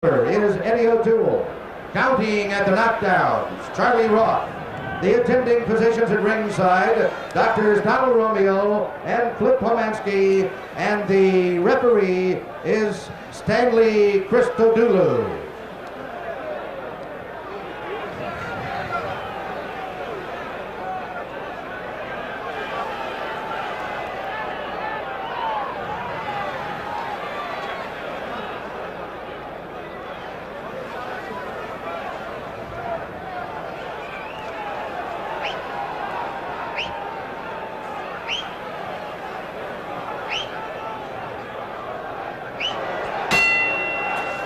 Is Eddie O'Toole. Counting at the knockdowns, Charlie Roth. The attending physicians at ringside, Doctors Donald Romeo and Flip Pomansky, and the referee is Stanley Christodoulou.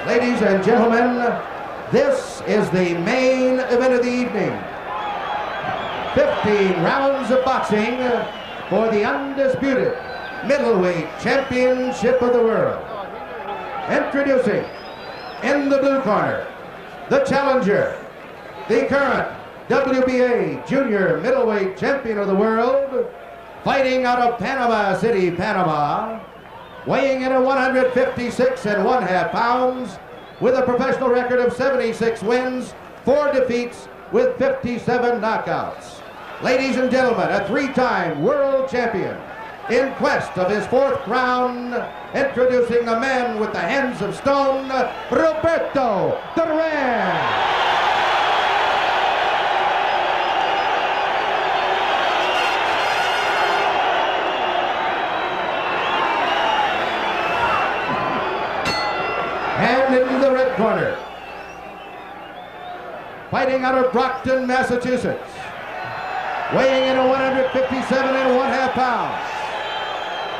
Ladies and gentlemen, this is the main event of the evening. 15 rounds of boxing for the undisputed middleweight championship of the world. Introducing, in the blue corner, the challenger, the current WBA junior middleweight champion of the world, fighting out of Panama City, Panama, weighing in at 156 1/2 pounds, with a professional record of 76 wins, 4 defeats, with 57 knockouts. Ladies and gentlemen, a 3-time world champion in quest of his 4th crown, introducing the man with the hands of stone, Roberto Duran. And in the red corner, fighting out of Brockton, Massachusetts, weighing in at 157 1/2 pounds.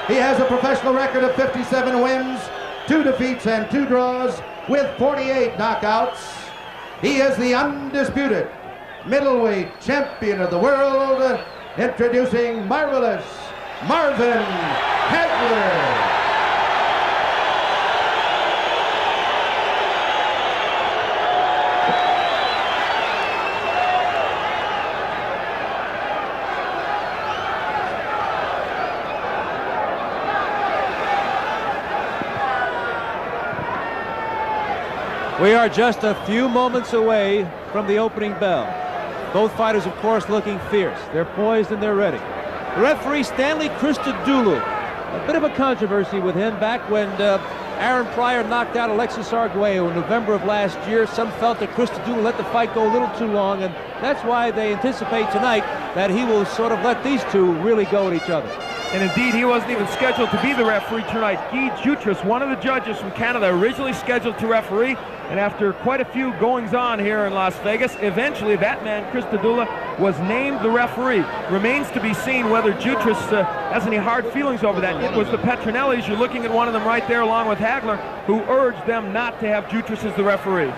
He has a professional record of 57 wins, 2 defeats, and 2 draws, with 48 knockouts. He is the undisputed middleweight champion of the world, introducing marvelous Marvin Hagler. We are just a few moments away from the opening bell. Both fighters, of course, looking fierce. They're poised and they're ready. The referee, Stanley Christodoulou. A bit of a controversy with him back when Aaron Pryor knocked out Alexis Arguello in November of last year. Some felt that Christodoulou let the fight go a little too long, and that's why they anticipate tonight that he will sort of let these two really go at each other. And indeed, he wasn't even scheduled to be the referee tonight. Guy Jutras, one of the judges from Canada, originally scheduled to referee, and after quite a few goings-on here in Las Vegas, eventually that man, Christodoulou, was named the referee. Remains to be seen whether Jutras has any hard feelings over that. It was the Petronellis, you're looking at one of them right there along with Hagler, who urged them not to have Jutras as the referee.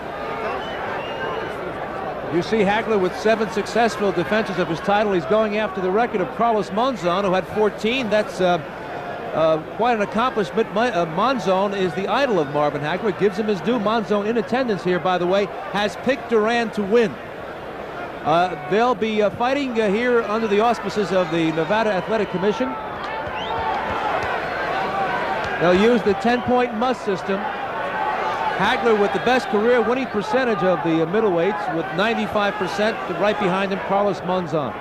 You see Hagler with 7 successful defenses of his title. He's going after the record of Carlos Monzon, who had 14. That's quite an accomplishment. Monzon is the idol of Marvin Hagler. It gives him his due. Monzon, in attendance here, by the way, has picked Duran to win. They'll be fighting here under the auspices of the Nevada Athletic Commission. They'll use the 10-point must system. Hagler with the best career winning percentage of the middleweights with 95%, right behind him Carlos Monzon.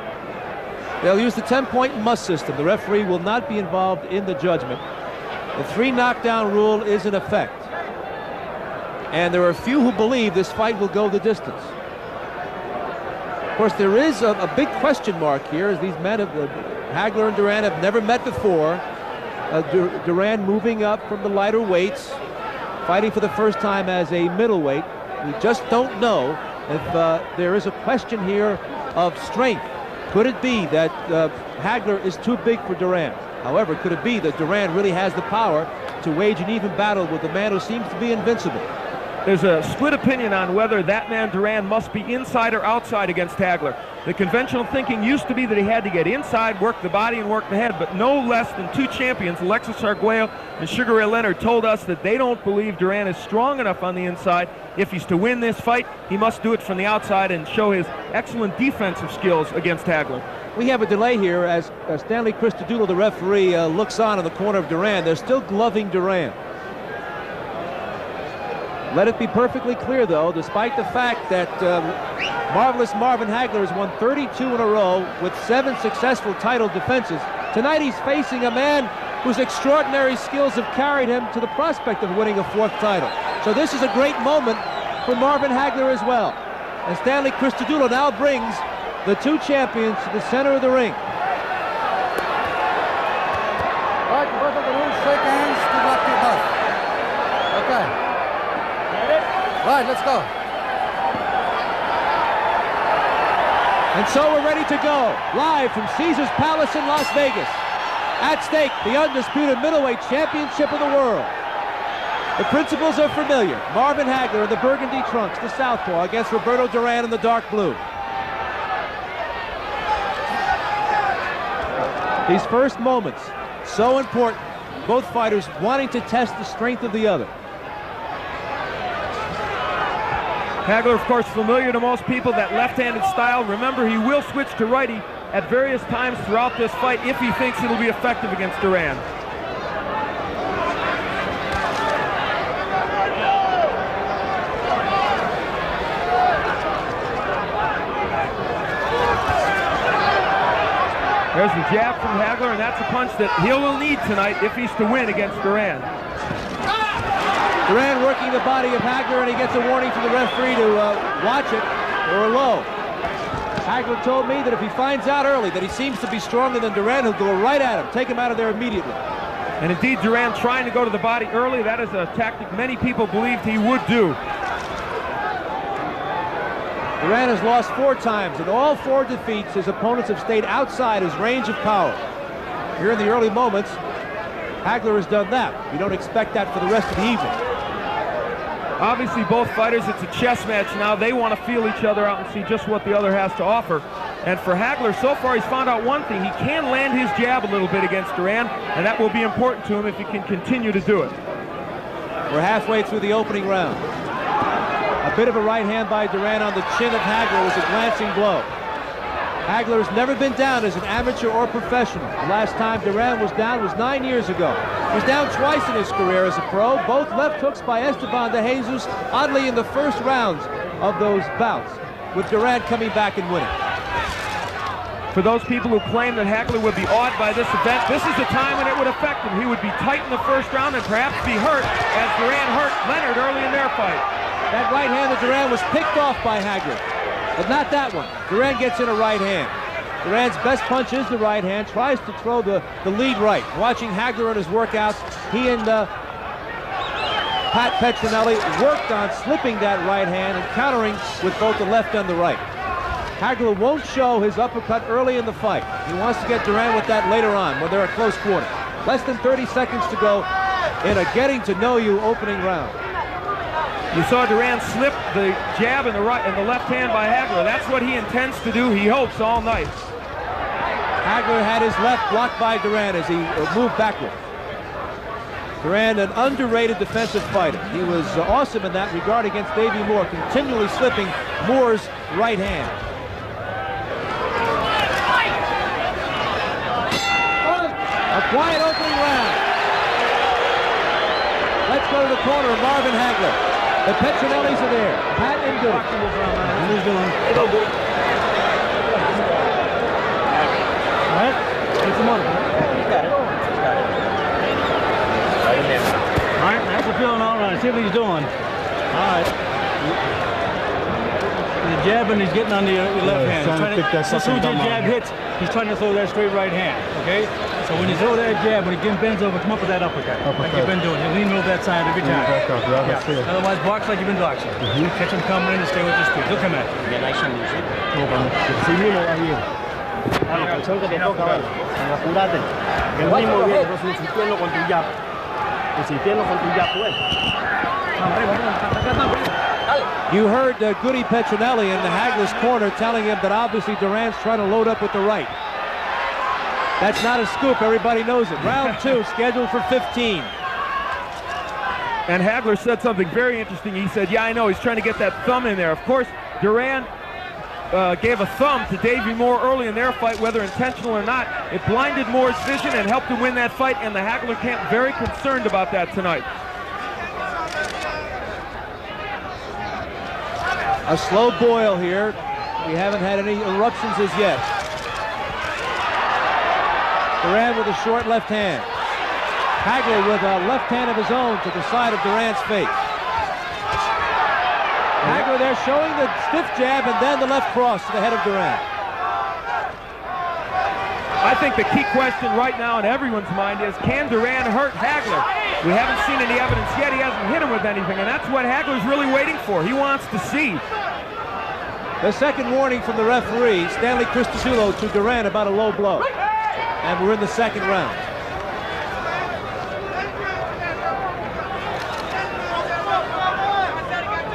They'll use the 10-point must system. The referee will not be involved in the judgment. The 3 knockdown rule is in effect. And there are a few who believe this fight will go the distance. Of course, there is a big question mark here, as these men, Hagler and Duran, have never met before. Duran moving up from the lighter weights, fighting for the first time as a middleweight. We just don't know if there is a question here of strength. Could it be that Hagler is too big for Duran? However, could it be that Duran really has the power to wage an even battle with the man who seems to be invincible? There's a split opinion on whether that man Duran must be inside or outside against Hagler. The conventional thinking used to be that he had to get inside, work the body, and work the head, but no less than 2 champions, Alexis Arguello and Sugar Ray Leonard, told us that they don't believe Duran is strong enough on the inside. If he's to win this fight, he must do it from the outside and show his excellent defensive skills against Hagler. We have a delay here as Stanley Christodoulou, the referee, looks on in the corner of Duran. They're still gloving Duran. Let it be perfectly clear, though, despite the fact that marvelous Marvin Hagler has won 32 in a row with 7 successful title defenses, tonight he's facing a man whose extraordinary skills have carried him to the prospect of winning a 4th title. So this is a great moment for Marvin Hagler as well. And Stanley Christodoulou now brings the 2 champions to the center of the ring. All right, both of the rules, shake hands to block the above. Okay. All right, let's go. And so we're ready to go, live from Caesars Palace in Las Vegas. At stake, the undisputed middleweight championship of the world. The principles are familiar. Marvin Hagler in the burgundy trunks, the southpaw, against Roberto Duran in the dark blue. These first moments, so important. Both fighters wanting to test the strength of the other. Hagler, of course, familiar to most people, that left-handed style. Remember, he will switch to righty at various times throughout this fight if he thinks it'll be effective against Duran. There's the jab from Hagler, and that's a punch that he will need tonight if he's to win against Duran. Duran working the body of Hagler, and he gets a warning from the referee to watch it or low. Hagler told me that if he finds out early that he seems to be stronger than Duran, he'll go right at him, take him out of there immediately. And indeed, Duran trying to go to the body early, that is a tactic many people believed he would do. Duran has lost 4 times. In all 4 defeats, his opponents have stayed outside his range of power. Here in the early moments, Hagler has done that. You don't expect that for the rest of the evening. Obviously, both fighters, it's a chess match now. They want to feel each other out and see just what the other has to offer. And for Hagler, so far, he's found out one thing. He can land his jab a little bit against Duran, and that will be important to him if he can continue to do it. We're halfway through the opening round. A bit of a right hand by Duran on the chin of Hagler was a glancing blow. Hagler has never been down as an amateur or professional. The last time Duran was down was 9 years ago. He was down twice in his career as a pro, both left hooks by Esteban de Jesus, oddly in the first rounds of those bouts, with Duran coming back and winning. For those people who claim that Hagler would be awed by this event, this is the time when it would affect him. He would be tight in the first round and perhaps be hurt, as Duran hurt Leonard early in their fight. That right hand of Duran was picked off by Hagler, but not that one. Duran gets in a right hand. Duran's best punch is the right hand, tries to throw the lead right. Watching Hagler in his workouts, he and Pat Petronelli worked on slipping that right hand and countering with both the left and the right. Hagler won't show his uppercut early in the fight. He wants to get Duran with that later on when they're at close quarters. Less than 30 seconds to go in a getting-to-know-you opening round. You saw Duran slip the jab in the right and the left hand by Hagler. That's what he intends to do, he hopes, all night. Hagler had his left blocked by Duran as he moved backward. Duran, an underrated defensive fighter. He was awesome in that regard against Davey Moore, continually slipping Moore's right hand. A quiet opening round. Let's go to the corner of Marvin Hagler. The Petronellis are there. Pat and Goody. Who's doing? Hello, Goody. All right. Take some money. You got it. All right. How's it feeling all right? See what he's doing. All right. The jab, and he's getting on the left hand. As soon as the jab hits, he's trying to throw that straight right hand. Okay? So when you throw that jab, when he bends over, come up with that uppercut. Like you've been doing. He'll lean over that side every time. Yeah. Otherwise, box like you've been boxing. Catch him coming in and stay with your speed. He'll come at you. You heard Goody Petronelli in the Hagler's corner telling him that obviously Duran's trying to load up with the right. That's not a scoop. Everybody knows it. Round 2 scheduled for 15. And Hagler said something very interesting. He said, yeah, I know. He's trying to get that thumb in there. Of course, Duran gave a thumb to Davey Moore early in their fight, whether intentional or not. It blinded Moore's vision and helped him win that fight, and the Hagler camp very concerned about that tonight. A slow boil here. We haven't had any eruptions as yet. Duran with a short left hand. Hagler with a left hand of his own to the side of Duran's face. Hagler there showing the stiff jab and then the left cross to the head of Duran. I think the key question right now in everyone's mind is, can Duran hurt Hagler? We haven't seen any evidence yet. He hasn't hit him with anything, and that's what Hagler's really waiting for. He wants to see. The second warning from the referee, Stanley Cristodulo to Duran about a low blow. And we're in the second round.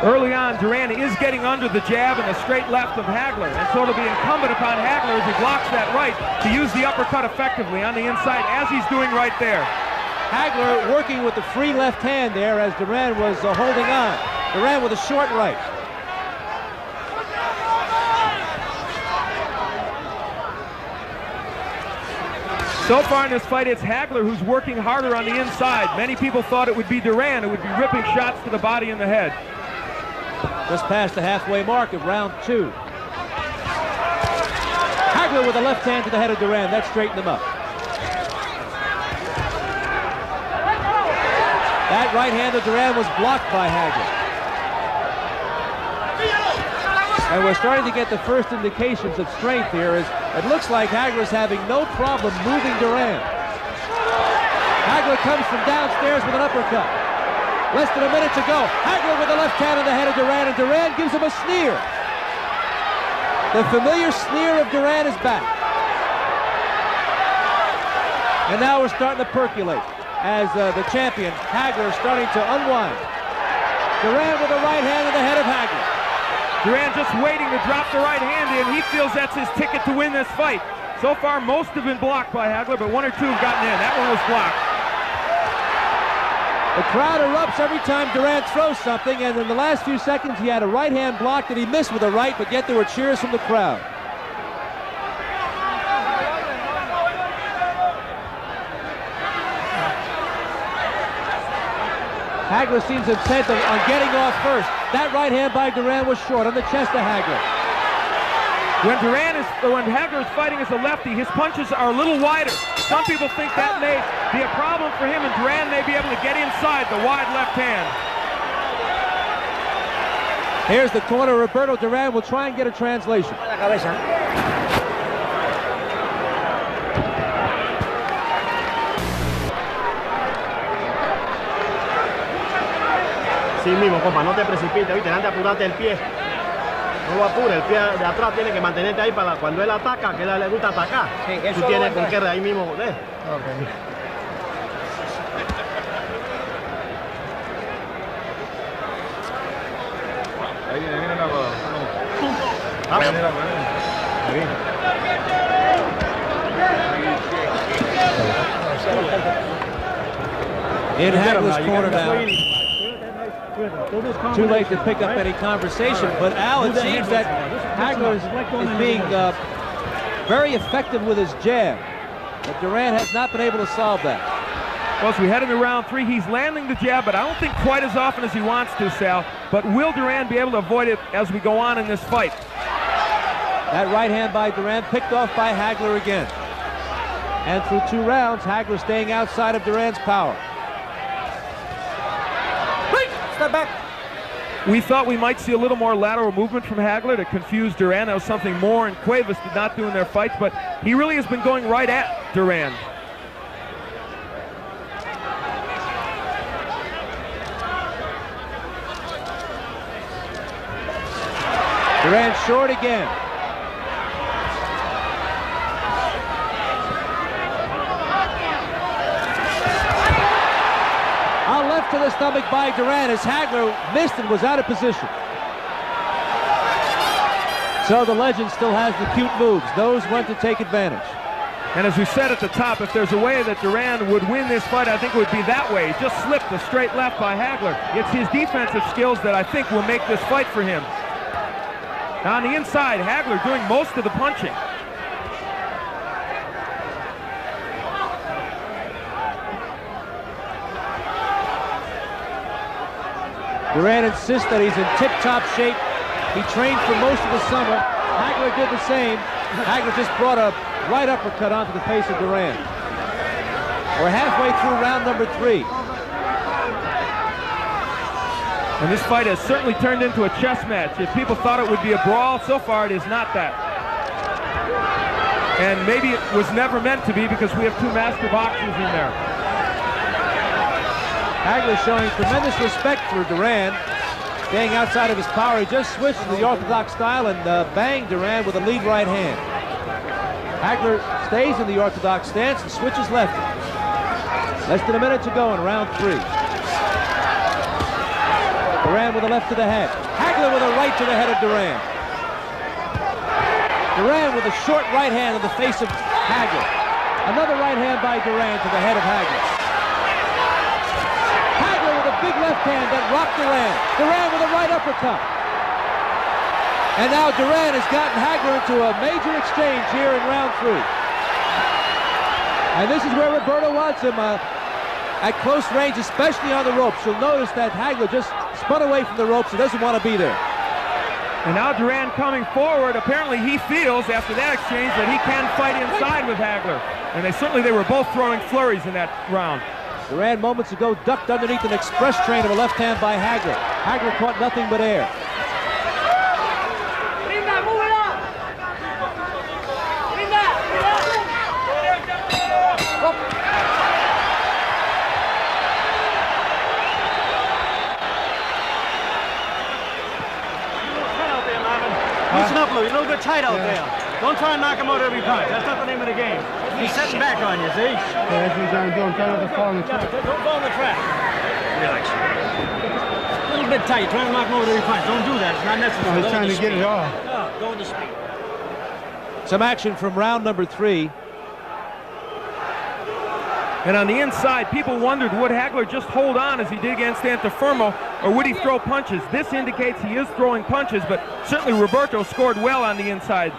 Early on, Duran is getting under the jab and the straight left of Hagler, and so it'll be incumbent upon Hagler as he blocks that right to use the uppercut effectively on the inside, as he's doing right there. Hagler working with the free left hand there as Duran was holding on. Duran with a short right. So far in this fight, it's Hagler who's working harder on the inside. Many people thought it would be Duran who would be ripping shots to the body and the head. Just past the halfway mark of round 2. Hagler with a left hand to the head of Duran. That straightened him up. That right hand of Duran was blocked by Hagler. And we're starting to get the first indications of strength here. As it looks like Hagler's having no problem moving Duran. Hagler comes from downstairs with an uppercut. Less than a minute to go. Hagler with the left hand on the head of Duran, and Duran gives him a sneer. The familiar sneer of Duran is back. And now we're starting to percolate as the champion, Hagler, is starting to unwind. Duran with the right hand on the head of Hagler. Duran just waiting to drop the right hand in. He feels that's his ticket to win this fight. So far, most have been blocked by Hagler, but one or two have gotten in. That one was blocked. The crowd erupts every time Duran throws something, and in the last few seconds he had a right hand block that he missed with a right, but yet there were cheers from the crowd. Hagler seems intent on getting off first. That right hand by Duran was short on the chest of Hagler. When Hagler is fighting as a lefty, his punches are a little wider. Some people think that may be a problem for him, and Duran may be able to get inside the wide left hand. Here's the corner. Roberto Duran will try and get a translation. Sí mismo, compa, no te precipites, ¿viste? Antes de apurarte el pie. No lo apures, el pie de atrás tiene que mantenerte ahí para cuando él ataca, que a él le gusta atacar. Sí, tú tienes con qué ahí mismo. Okay. Ahí viene la bola. In Hagler's corner now. Too late to pick up any conversation, but Al, it seems that Hagler is being very effective with his jab, but Duran has not been able to solve that. Well, as we head into round 3, he's landing the jab, but I don't think quite as often as he wants to, Sal. But will Duran be able to avoid it as we go on in this fight? That right hand by Duran picked off by Hagler again. And through 2 rounds, Hagler staying outside of Duran's power. Step back. We thought we might see a little more lateral movement from Hagler to confuse Duran. That was something Moore and Cuevas did not do in their fights, but he really has been going right at Duran. Duran short again. To the stomach by Duran as Hagler missed and was out of position. So the legend still has the cute moves, knows when to take advantage. And as we said at the top, if there's a way that Duran would win this fight, I think it would be that way. He just slipped the straight left by Hagler. It's his defensive skills that I think will make this fight for him. Now on the inside, Hagler doing most of the punching. Duran insists that he's in tip-top shape He trained for most of the summer. Hagler did the same. Hagler just brought a right uppercut onto the face of Duran. We're halfway through round number 3. And this fight has certainly turned into a chess match. If people thought it would be a brawl, so far it is not that. And maybe it was never meant to be because we have 2 master boxers in there. Hagler showing tremendous respect for Duran, staying outside of his power. He just switched to the orthodox style and banged Duran with a lead right hand. Hagler stays in the orthodox stance and switches left. Less than a minute to go in round 3. Duran with a left to the head. Hagler with a right to the head of Duran. Duran with a short right hand on the face of Hagler. Another right hand by Duran to the head of Hagler. Hagler with a big left hand that rocked Duran. Duran with a right uppercut. And now Duran has gotten Hagler into a major exchange here in round 3. And this is where Roberto wants him at close range, especially on the ropes. You'll notice that Hagler just spun away from the ropes. He doesn't want to be there. And now Duran coming forward. Apparently he feels after that exchange that he can fight inside with Hagler. And they were both throwing flurries in that round. Duran moments ago ducked underneath an express train of a left hand by Hagler. Hagler caught nothing but air. Loosen up, Lou. You're a little bit tight out there. Don't try and knock him out every punch. That's not the name of the game. He's setting back on you, see? Yeah, that's what he's trying to do. I'm trying not to fall in the trap. Don't fall in the trap. Relax. A little bit tight. You're trying to knock him over every punch. Don't do that. It's not necessary. No, he's trying to get it off. No, go with the speed. Some action from round number 3. And on the inside, people wondered, would Hagler just hold on as he did against Antifermo, or would he throw punches? This indicates he is throwing punches, but certainly Roberto scored well on the inside.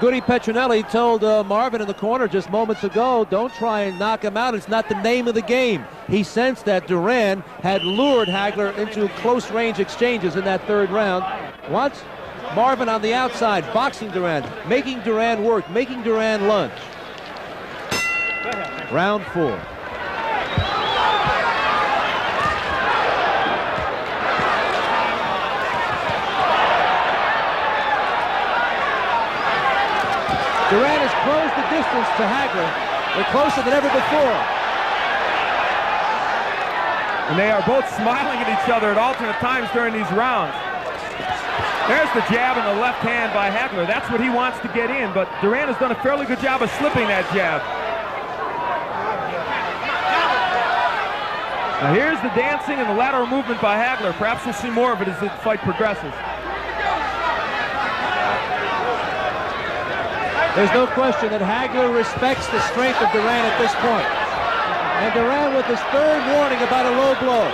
Goody Petronelli told Marvin in the corner just moments ago, don't try and knock him out. It's not the name of the game. He sensed that Duran had lured Hagler into close-range exchanges in that 3rd round. Wants Marvin on the outside, boxing Duran, making Duran work, making Duran lunge. Round 4. Duran has closed the distance to Hagler. They're closer than ever before. And they are both smiling at each other at alternate times during these rounds. There's the jab in the left hand by Hagler. That's what he wants to get in, but Duran has done a fairly good job of slipping that jab. Now here's the dancing and the lateral movement by Hagler. Perhaps we'll see more of it as the fight progresses. There's no question that Hagler respects the strength of Duran at this point. And Duran with his 3rd warning about a low blow.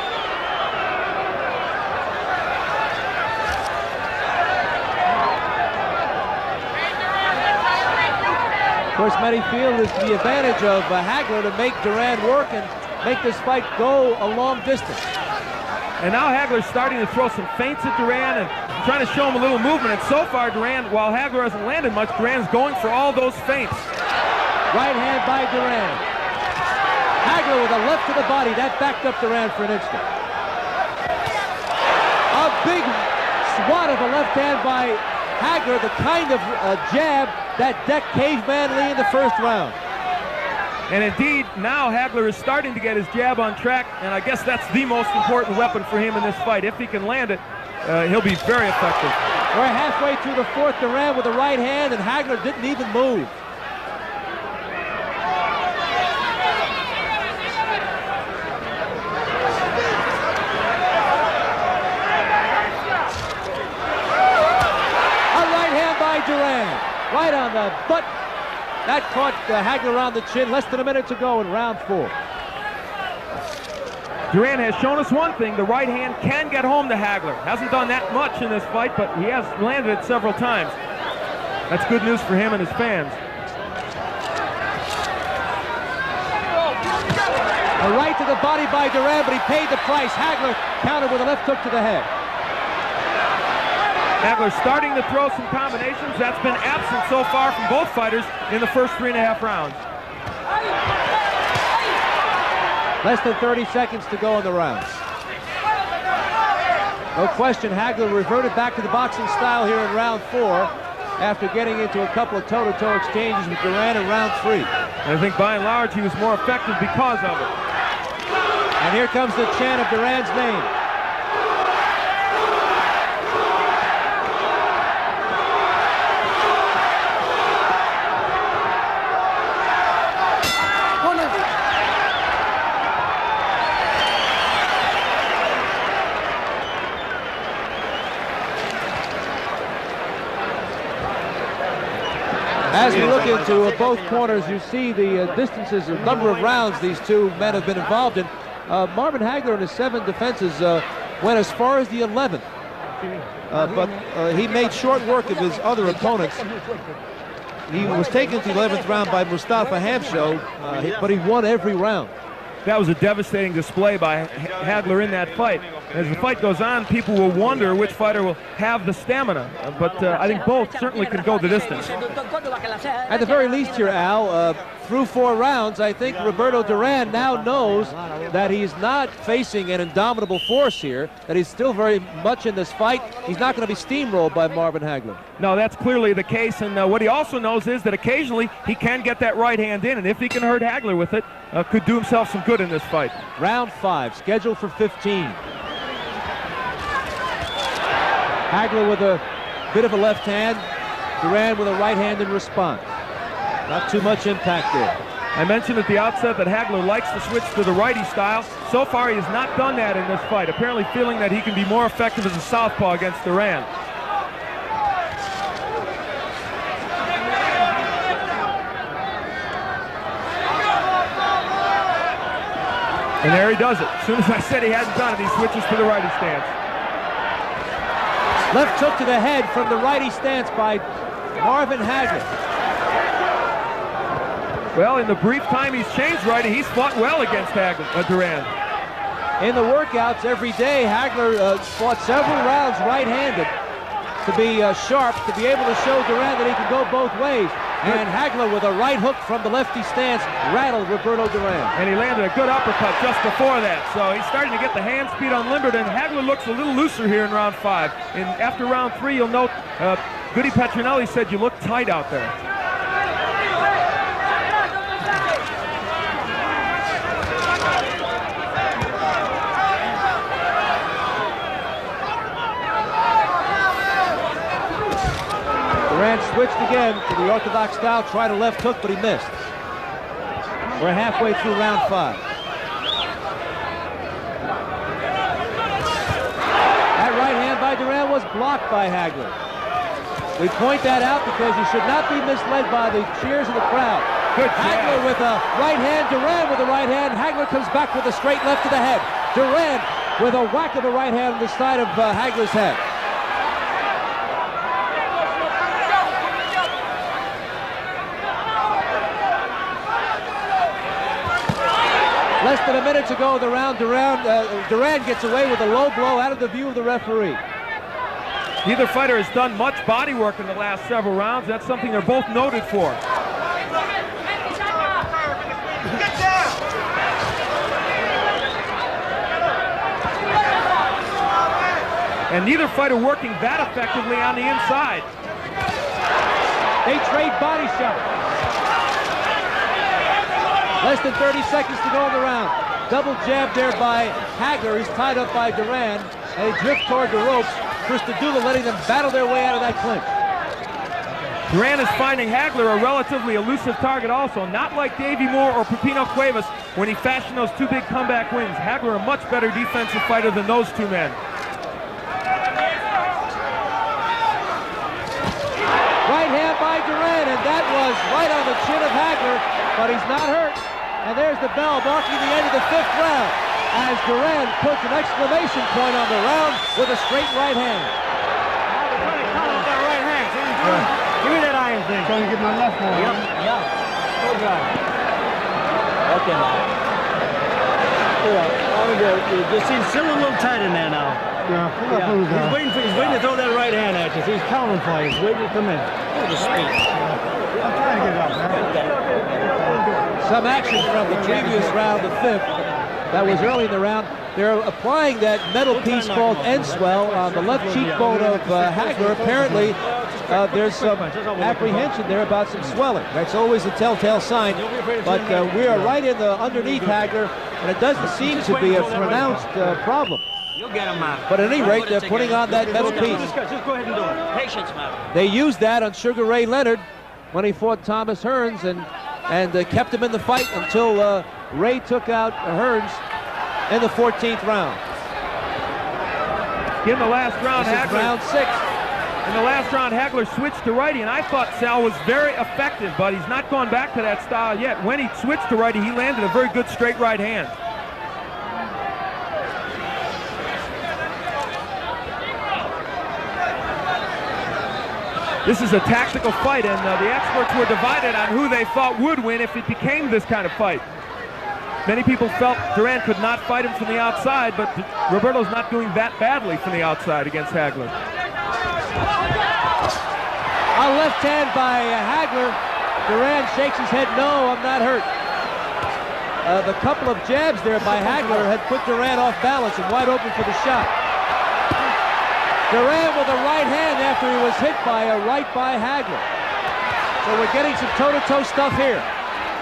Of course, many feel it's the advantage of Hagler to make Duran work and make this fight go a long distance. And now Hagler's starting to throw some feints at Duran and trying to show him a little movement. And so far, Duran, while Hagler hasn't landed much, Duran's going for all those feints. Right hand by Duran. Hagler with a left to the body. That backed up Duran for an instant. A big swat of a left hand by Hagler, the kind of jab that decked Caveman Lee in the 1st round. And indeed, now Hagler is starting to get his jab on track, and I guess that's the most important weapon for him in this fight. If he can land it, he'll be very effective. We're halfway through the 4th. Duran with the right hand, and Hagler didn't even move. A right hand by Duran, right on the butt. That caught Hagler on the chin. Less than a minute to go in round 4. Duran has shown us one thing. The right hand can get home to Hagler. Hasn't done that much in this fight, but he has landed it several times. That's good news for him and his fans. A right to the body by Duran, but he paid the price. Hagler countered with a left hook to the head. Hagler starting to throw some combinations. That's been absent so far from both fighters in the first 3.5 rounds. Less than 30 seconds to go in the round. No question, Hagler reverted back to the boxing style here in round 4 after getting into a couple of toe-to-toe exchanges with Duran in round 3. And I think by and large he was more effective because of it. And here comes the chant of Duran's name. As we look into both corners, you see the distances, the number of rounds these two men have been involved in. Marvin Hagler in his 7 defenses went as far as the 11th, but he made short work of his other opponents. He was taken to the 11th round by Mustafa Hamsho, but he won every round. That was a devastating display by Hagler in that fight. As the fight goes on, people will wonder which fighter will have the stamina, but I think both certainly can go the distance. At the very least here, Al, through 4 rounds, I think Roberto Duran now knows that he's not facing an indomitable force here, that he's still very much in this fight. He's not going to be steamrolled by Marvin Hagler. No, that's clearly the case, and what he also knows is that occasionally he can get that right hand in, and if he can hurt Hagler with it, could do himself some good in this fight. Round 5, scheduled for 15. Hagler with a bit of a left hand, Duran with a right hand in response. Not too much impact there. I mentioned at the outset that Hagler likes to switch to the righty style. So far he has not done that in this fight, apparently feeling that he can be more effective as a southpaw against Duran. And there he does it. As soon as I said he hadn't done it, he switches to the righty stance. Left hook to the head from the righty stance by Marvin Hagler. Well, in the brief time he's changed righty, he's fought well against Duran. In the workouts every day, Hagler fought several rounds right-handed to be sharp, to be able to show Duran that he can go both ways. And Hagler with a right hook from the lefty stance rattled Roberto Duran. And he landed a good uppercut just before that. So he's starting to get the hand speed unlimbered, and Hagler looks a little looser here in round 5. And after round 3, you'll note Goody Petronelli said you look tight out there. Duran switched again to the orthodox style, tried a left hook, but he missed. We're halfway through round 5. That right hand by Duran was blocked by Hagler. We point that out because you should not be misled by the cheers of the crowd. Good Hagler with a right hand, Duran with a right hand. Hagler comes back with a straight left to the head. Duran with a whack of a right hand on the side of Hagler's head. Less than a minute to go in the round. Duran gets away with a low blow out of the view of the referee. Neither fighter has done much body work in the last several rounds. That's something they're both noted for. And neither fighter working that effectively on the inside. They trade body shots. Less than 30 seconds to go in the round. Double jab there by Hagler. He's tied up by Duran. And they drift toward the ropes. Christodoulou letting them battle their way out of that clinch. Duran is finding Hagler a relatively elusive target also. Not like Davey Moore or Pepino Cuevas when he fashioned those 2 big comeback wins. Hagler a much better defensive fighter than those 2 men. Right hand by Duran, and that was right on the chin of Hagler, but he's not hurt. And there's the bell marking the end of the 5th round as Duran puts an exclamation point on the round with a straight right hand. Give me that iron thing. Trying to get my left one. Yep. Good job. Okay, now. It just seems still a little tight in there now. Yeah, He's waiting to throw that right hand at you. punches. He's counting fighters. Waiting to come in. I'm trying to get it out, man. Some action from the previous round, the fifth. That was early in the round. They're applying that metal piece called end swell on the left cheekbone of Hagler. Apparently, there's some apprehension there about some swelling. That's always a telltale sign. But we are right in the underneath Hagler, and it doesn't seem to be a pronounced problem. But at any rate, they're putting on that metal piece. Just go ahead and do it. Patience, man. They used that on Sugar Ray Leonard when he fought Thomas Hearns and kept him in the fight until Ray took out Hearns in the 14th round. In the last round, Hagler, round 6. In the last round, Hagler switched to righty, and I thought Sal was very effective, but he's not gone back to that style yet. When he switched to righty, he landed a very good straight right hand. This is a tactical fight, and the experts were divided on who they thought would win if it became this kind of fight. Many people felt Duran could not fight him from the outside, but Roberto's not doing that badly from the outside against Hagler. A left hand by Hagler. Duran shakes his head, no, I'm not hurt. The couple of jabs there by Hagler had put Duran off balance and wide open for the shot. Duran with a right hand after he was hit by a right by Hagler. So we're getting some toe-to-toe stuff here.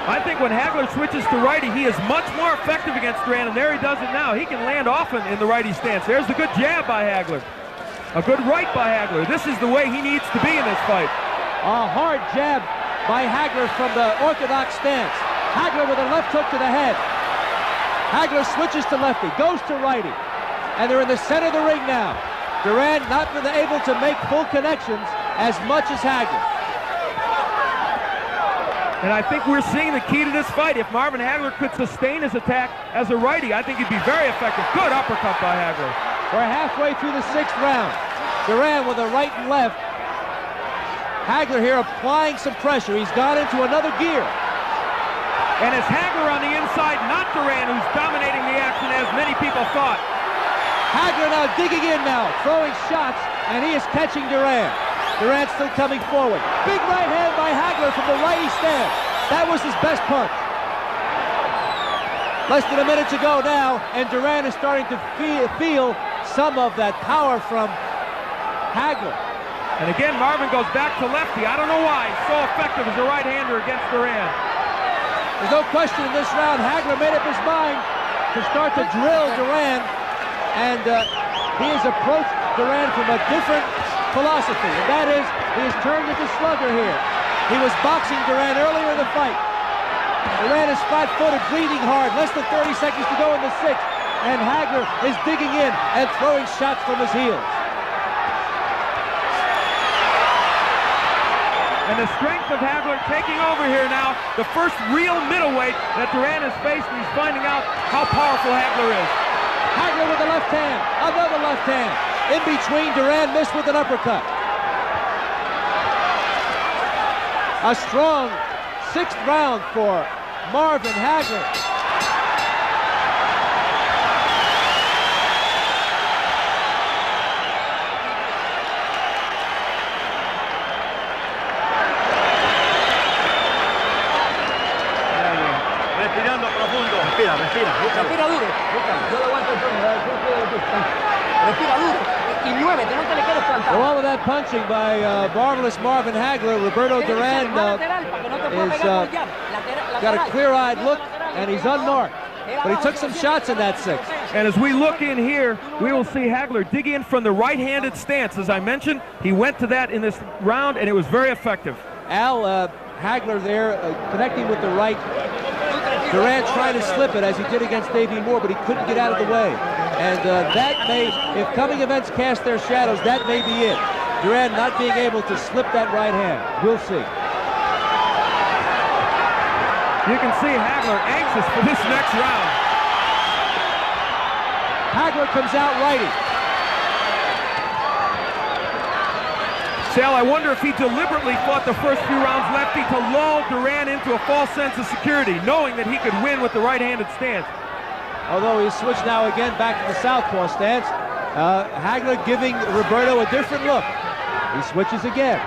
I think when Hagler switches to righty, he is much more effective against Duran, and there he does it now. He can land often in the righty stance. There's the good jab by Hagler. A good right by Hagler. This is the way he needs to be in this fight. A hard jab by Hagler from the orthodox stance. Hagler with a left hook to the head. Hagler switches to lefty, goes to righty, and they're in the center of the ring now. Duran not been able to make full connections as much as Hagler. And I think we're seeing the key to this fight. If Marvin Hagler could sustain his attack as a righty, I think he'd be very effective. Good uppercut by Hagler. We're halfway through the 6th round. Duran with a right and left. Hagler here applying some pressure. He's gone into another gear. And it's Hagler on the inside, not Duran, who's dominating the action as many people thought. Hagler now digging in now, throwing shots, and he is catching Duran. Duran still coming forward. Big right hand by Hagler from the righty stance. That was his best punch. Less than a minute to go now, and Duran is starting to feel some of that power from Hagler. And again, Marvin goes back to lefty. I don't know why he's so effective as a right-hander against Duran. There's no question in this round, Hagler made up his mind to start to drill Duran, and he has approached Duran from a different philosophy, and that is he has turned into slugger here. He was boxing Duran earlier in the fight. Duran is flat-footed, bleeding hard, less than 30 seconds to go in the 6th, and Hagler is digging in and throwing shots from his heels. And the strength of Hagler taking over here now, the first real middleweight that Duran has faced, and he's finding out how powerful Hagler is. Hagler with the left hand, another left hand. In between, Duran missed with an uppercut. A strong 6th round for Marvin Hagler. Respirando profundo. Respira, respira. Respira duro. Yo lo aguanto el tono. Respira duro. Y muévete, no te le quedes plantado. Well, with that punching by marvelous Marvin Hagler, Roberto Duran is got a clear-eyed look, and he's unmarked. But he took some shots in that 6th. And as we look in here, we will see Hagler dig in from the right-handed stance. As I mentioned, he went to that in this round, and it was very effective. Al, Hagler there connecting with the right. Duran trying to slip it as he did against Davey Moore, but he couldn't get out of the way. And that may, if coming events cast their shadows, that may be it. Duran not being able to slip that right hand. We'll see. You can see Hagler anxious for this next round. Hagler comes out righty. Sal, I wonder if he deliberately fought the first few rounds lefty to lull Duran into a false sense of security, knowing that he could win with the right-handed stance. Although he's switched now again back to the southpaw stance. Hagler giving Roberto a different look. He switches again.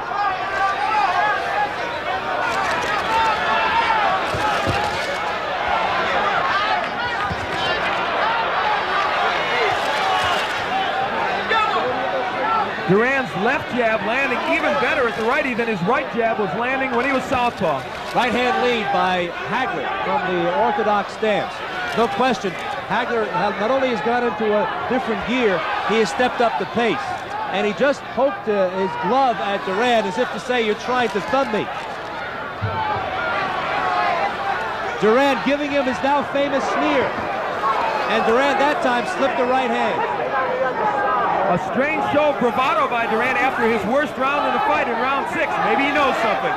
Duran's left jab landing even better at the righty than his right jab was landing when he was southpaw. Right hand lead by Hagler from the orthodox stance. No question, Hagler not only has gone into a different gear, he has stepped up the pace. And he just poked his glove at Duran as if to say, you're trying to thumb me. Duran giving him his now famous sneer. And Duran that time slipped the right hand. A strange show of bravado by Duran after his worst round in the fight in round 6. Maybe he knows something.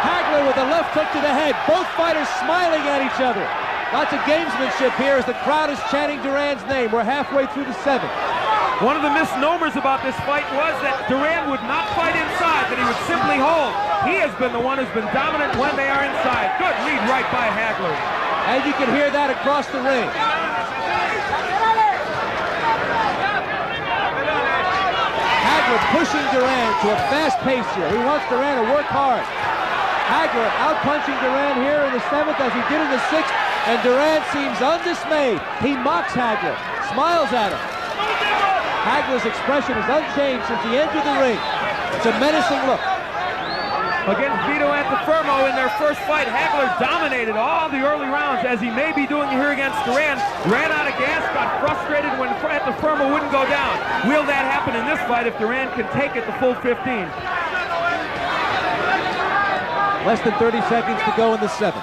Hagler with a left hook to the head. Both fighters smiling at each other. Lots of gamesmanship here as the crowd is chanting Duran's name. We're halfway through the 7th. One of the misnomers about this fight was that Duran would not fight inside, that he would simply hold. He has been the one who's been dominant when they are inside. Good lead right by Hagler. And you can hear that across the ring. Hagler pushing Duran to a fast pace here. He wants Duran to work hard. Hagler out-punching Duran here in the 7th as he did in the 6th. And Duran seems undismayed. He mocks Hagler, smiles at him. Hagler's expression is unchanged since he entered the ring. It's a menacing look. Against Vito Antuofermo in their first fight, Hagler dominated all the early rounds, as he may be doing here against Duran. Ran out of gas, got frustrated when Antuofermo wouldn't go down. Will that happen in this fight if Duran can take it the full 15? Less than 30 seconds to go in the 7th.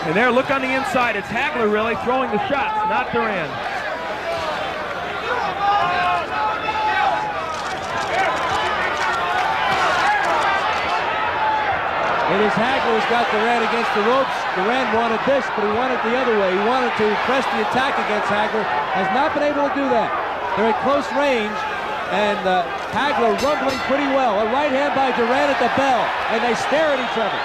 And there, look on the inside. It's Hagler really throwing the shots, not Duran. It is Hagler who's got Duran against the ropes. Duran wanted this, but he wanted the other way. He wanted to press the attack against Hagler. Has not been able to do that. They're at close range, and Hagler rumbling pretty well. A right hand by Duran at the bell, and they stare at each other.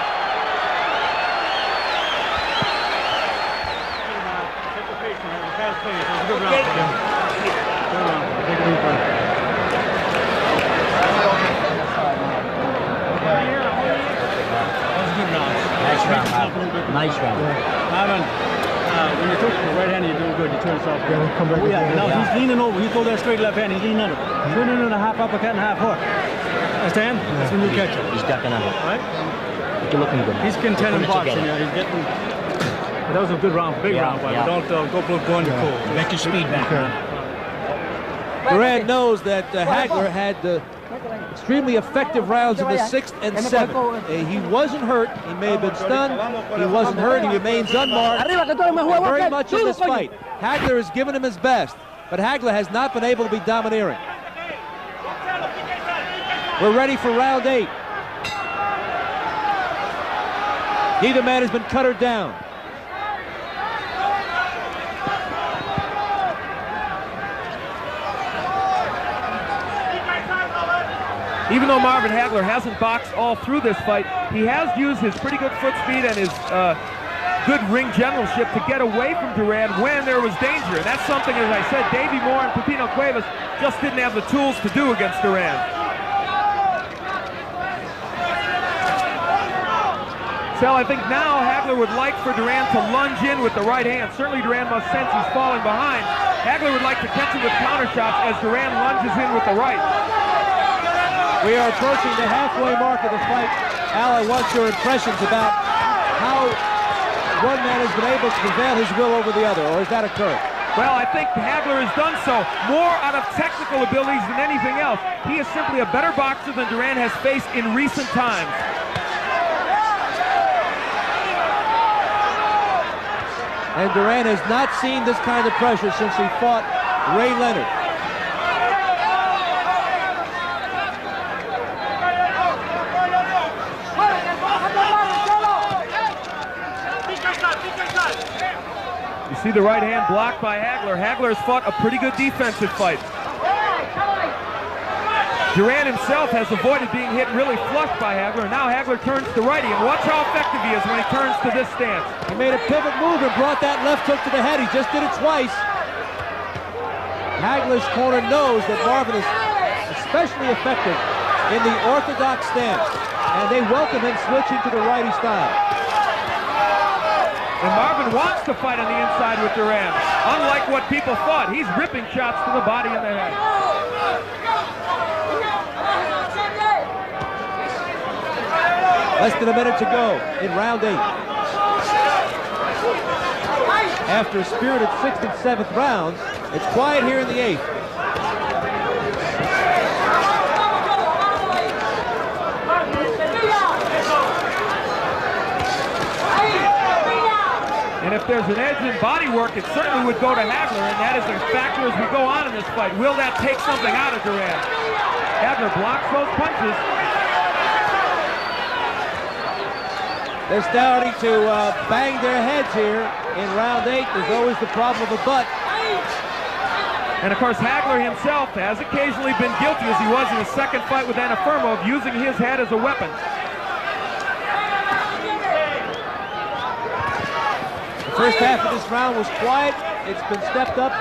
Nice round. Marvin, when you took the right hand, you're doing good. You turn it off. Come back. Now he's leaning over. You throw that straight left hand. He's leaning under. Turn it in a half uppercut and half hook. Understand? That's when you catch it. He's ducking under. Right? You're looking good. He's contending boxing. Yeah, he's getting. That was a good round, big round, but don't go going to cool. Get your speed back. Duran knows that Hagler had extremely effective rounds in the 6th and 7th. He wasn't hurt. He may have been stunned. He wasn't hurt. He remains unmarked very much in this fight. Hagler has given him his best, but Hagler has not been able to be domineering. We're ready for round 8. Neither man has been cuttered down. Even though Marvin Hagler hasn't boxed all through this fight, he has used his pretty good foot speed and his good ring generalship to get away from Duran when there was danger. And that's something, as I said, Davey Moore and Pepino Cuevas just didn't have the tools to do against Duran. So I think now Hagler would like for Duran to lunge in with the right hand. Certainly Duran must sense he's falling behind. Hagler would like to catch him with counter shots as Duran lunges in with the right. We are approaching the halfway mark of the fight. Al, I want your impressions about how one man has been able to prevail his will over the other, or has that occurred? Well, I think Hagler has done so more out of technical abilities than anything else. He is simply a better boxer than Duran has faced in recent times. And Duran has not seen this kind of pressure since he fought Ray Leonard. You see the right hand blocked by Hagler. Hagler has fought a pretty good defensive fight. Duran himself has avoided being hit really flush by Hagler, and now Hagler turns to righty, and watch how effective he is when he turns to this stance. He made a pivot move and brought that left hook to the head. He just did it twice. Hagler's corner knows that Marvin is especially effective in the orthodox stance, and they welcome him switching to the righty style. And Marvin wants to fight on the inside with Duran. Unlike what people thought, he's ripping shots to the body and the head. Less than a minute to go in round 8. After a spirited 6th and 7th rounds, it's quiet here in the 8th. And if there's an edge in body work, it certainly would go to Hagler, and that is a factor as we go on in this fight. Will that take something out of Duran? Hagler blocks those punches. They're starting to bang their heads here in round 8. There's always the problem of a butt. And of course, Hagler himself has occasionally been guilty, as he was in his second fight with Anafermo, of using his head as a weapon. The first half of this round was quiet. It's been stepped up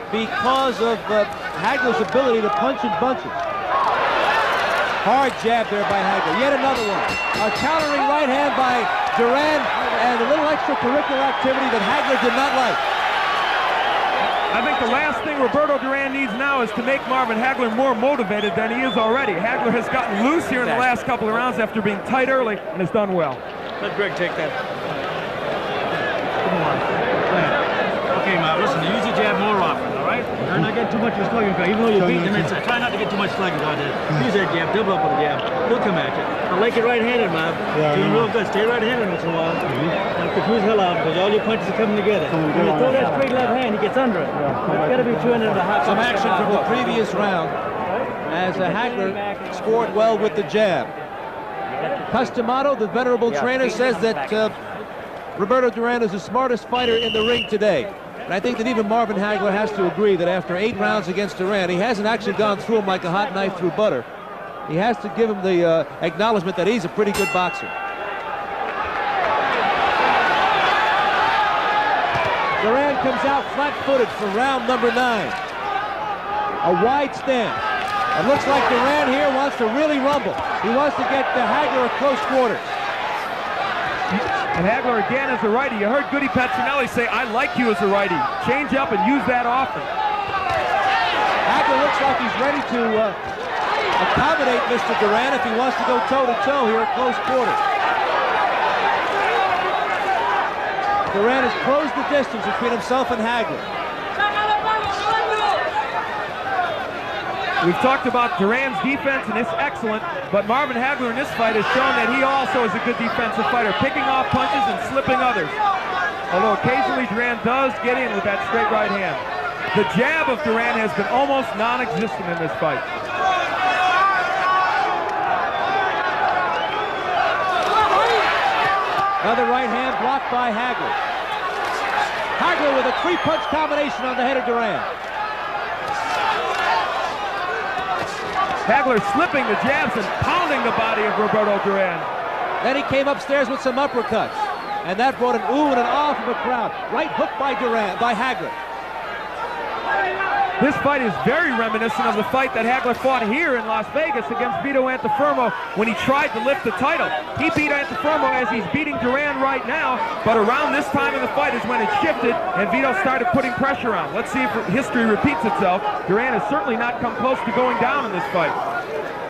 because of Hagler's ability to punch in bunches. Hard jab there by Hagler. Yet another one. A countering right hand by Duran, and a little extracurricular activity that Hagler did not like. I think the last thing Roberto Duran needs now is to make Marvin Hagler more motivated than he is already. Hagler has gotten loose here in the last couple of rounds after being tight early and has done well. Let Greg take that. Come on. Okay, Marv, listen, use your jab more often, all right? Try not to get too much of a slugging, even though you're beating him, try not to get too much slugging out there. Use that jab, double up with the jab. He'll come at you. I like it right-handed, Marv. Doing real good. Stay right-handed once in a while. Don't confuse the hell out because all your punches are coming together. When you throw that straight left hand, he gets under it. It's got to be 200 and a half. Some action from the previous round as Hagler scored well with the jab. Customato, the venerable trainer, says that Roberto Duran is the smartest fighter in the ring today. And I think that even Marvin Hagler has to agree that after 8 rounds against Duran, he hasn't actually gone through him like a hot knife through butter. He has to give him the acknowledgement that he's a pretty good boxer. Duran comes out flat-footed for round number 9. A wide stance. It looks like Duran here wants to really rumble. He wants to get Hagler at close quarters. And Hagler again as a righty. You heard Goody Petronelli say, I like you as a righty. Change up and use that often. Hagler looks like he's ready to accommodate Mr. Duran if he wants to go toe-to-toe here at close quarters. Duran has closed the distance between himself and Hagler. We've talked about Duran's defense, and it's excellent, but Marvin Hagler in this fight has shown that he also is a good defensive fighter, picking off punches and slipping others. Although occasionally Duran does get in with that straight right hand. The jab of Duran has been almost non-existent in this fight. Another right hand blocked by Hagler. Hagler with a 3-punch combination on the head of Duran. Hagler slipping the jabs and pounding the body of Roberto Duran. Then he came upstairs with some uppercuts, and that brought an ooh and an ah from the crowd. Right hook by Hagler. This fight is very reminiscent of the fight that Hagler fought here in Las Vegas against Vito Antuofermo when he tried to lift the title. He beat Antuofermo as he's beating Duran right now, but around this time in the fight is when it shifted and Vito started putting pressure on. Let's see if history repeats itself. Duran has certainly not come close to going down in this fight.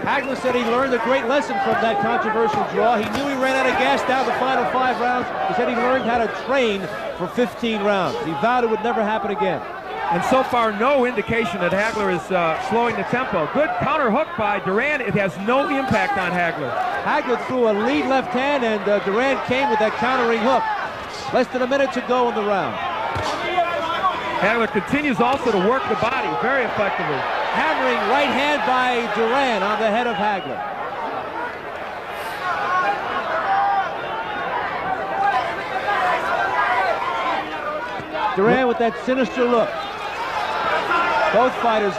Hagler said he learned a great lesson from that controversial draw. He knew he ran out of gas down the final 5 rounds. He said he learned how to train for 15 rounds. He vowed it would never happen again. And so far, no indication that Hagler is slowing the tempo. Good counter hook by Duran. It has no impact on Hagler. Hagler threw a lead left hand, and Duran came with that countering hook. Less than a minute to go in the round. Hagler continues also to work the body very effectively. Hammering right hand by Duran on the head of Hagler. Duran with that sinister look. Both fighters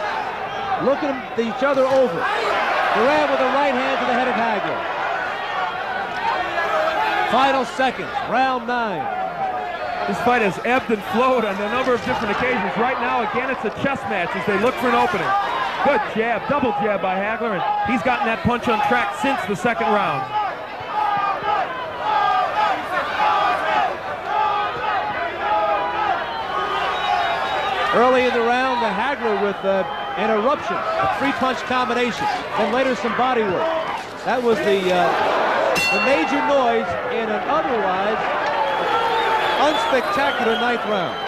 looking at each other over. Duran with a right hand to the head of Hagler. Final seconds, round 9. This fight has ebbed and flowed on a number of different occasions. Right now, again, it's a chess match as they look for an opening. Good jab, double jab by Hagler, and he's gotten that punch on track since the second round. Early in the round, the Hagler with an eruption, a 3-punch combination, and later some body work. That was the major noise in an otherwise unspectacular 9th round.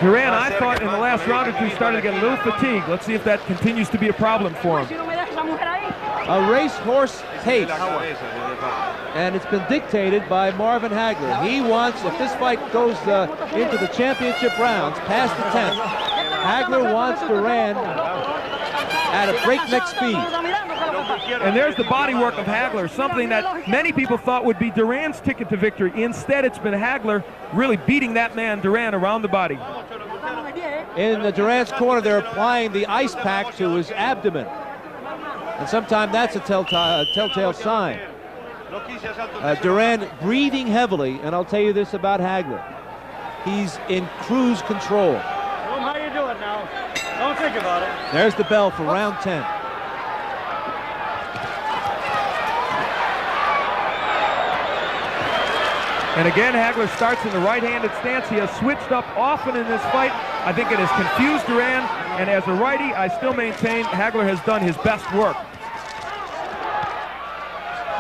Duran, I thought in the last round or two started to get a little fatigued. Let's see if that continues to be a problem for him. A racehorse pace, and it's been dictated by Marvin Hagler. He wants, if this fight goes into the championship rounds, past the 10th, Hagler wants Duran at a breakneck speed. And there's the body work of Hagler, something that many people thought would be Duran's ticket to victory. Instead, it's been Hagler really beating that man, Duran, around the body. In the Duran's corner, they're applying the ice pack to his abdomen. And sometimes that's a telltale sign. Duran breathing heavily, and I'll tell you this about Hagler. He's in cruise control. How you do it now? Don't think about it. There's the bell for round 10. And again, Hagler starts in the right-handed stance. He has switched up often in this fight. I think it has confused Duran, and as a righty, I still maintain Hagler has done his best work.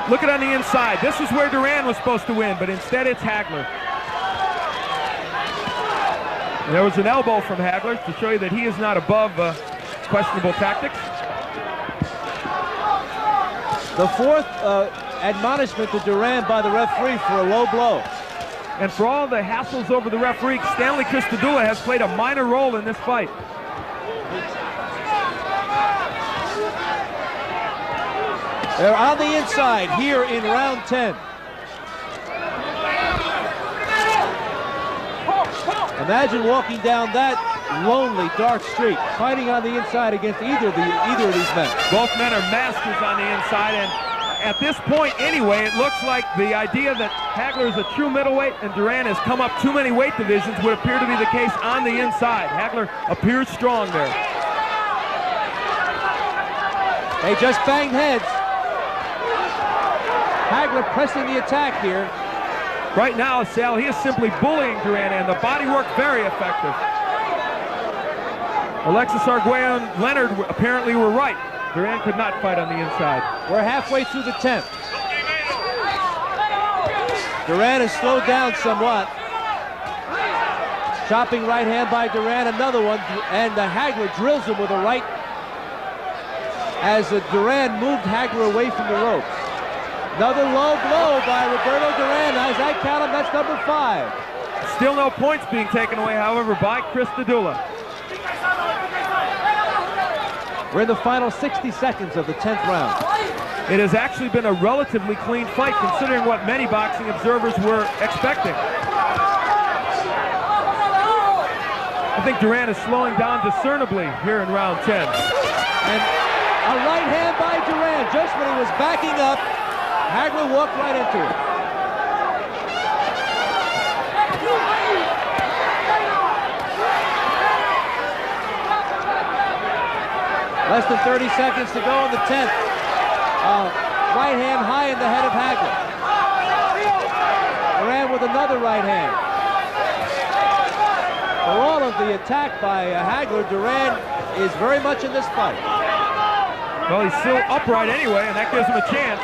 Look at on the inside. This is where Duran was supposed to win, but instead it's Hagler. And there was an elbow from Hagler to show you that he is not above questionable tactics. The 4th admonishment to Duran by the referee for a low blow. And for all the hassles over the referee, Stanley Christodoulou has played a minor role in this fight. They're on the inside here in round 10. Imagine walking down that lonely, dark street, fighting on the inside against either of these men. Both men are masters on the inside, and at this point anyway, it looks like the idea that Hagler is a true middleweight and Duran has come up too many weight divisions would appear to be the case on the inside. Hagler appears strong there. They just banged heads. Hagler pressing the attack here. Right now, Sal, he is simply bullying Duran, and the body work very effective. Alexis Arguello and Leonard apparently were right. Duran could not fight on the inside. We're halfway through the 10th. Duran has slowed down somewhat. Chopping right hand by Duran, another one, and Hagler drills him with a right as Duran moved Hagler away from the ropes. Another low blow by Roberto Duran. As I count him, that's number 5. Still no points being taken away, however, by Christodoulou. We're in the final 60 seconds of the 10th round. It has actually been a relatively clean fight, considering what many boxing observers were expecting. I think Duran is slowing down discernibly here in round 10. And a right hand by Duran. Just when he was backing up, Hagler walked right into it. Less than 30 seconds to go in the 10th. Right hand high in the head of Hagler. Duran with another right hand. For all of the attack by Hagler, Duran is very much in this fight. Well, he's still upright anyway, and that gives him a chance.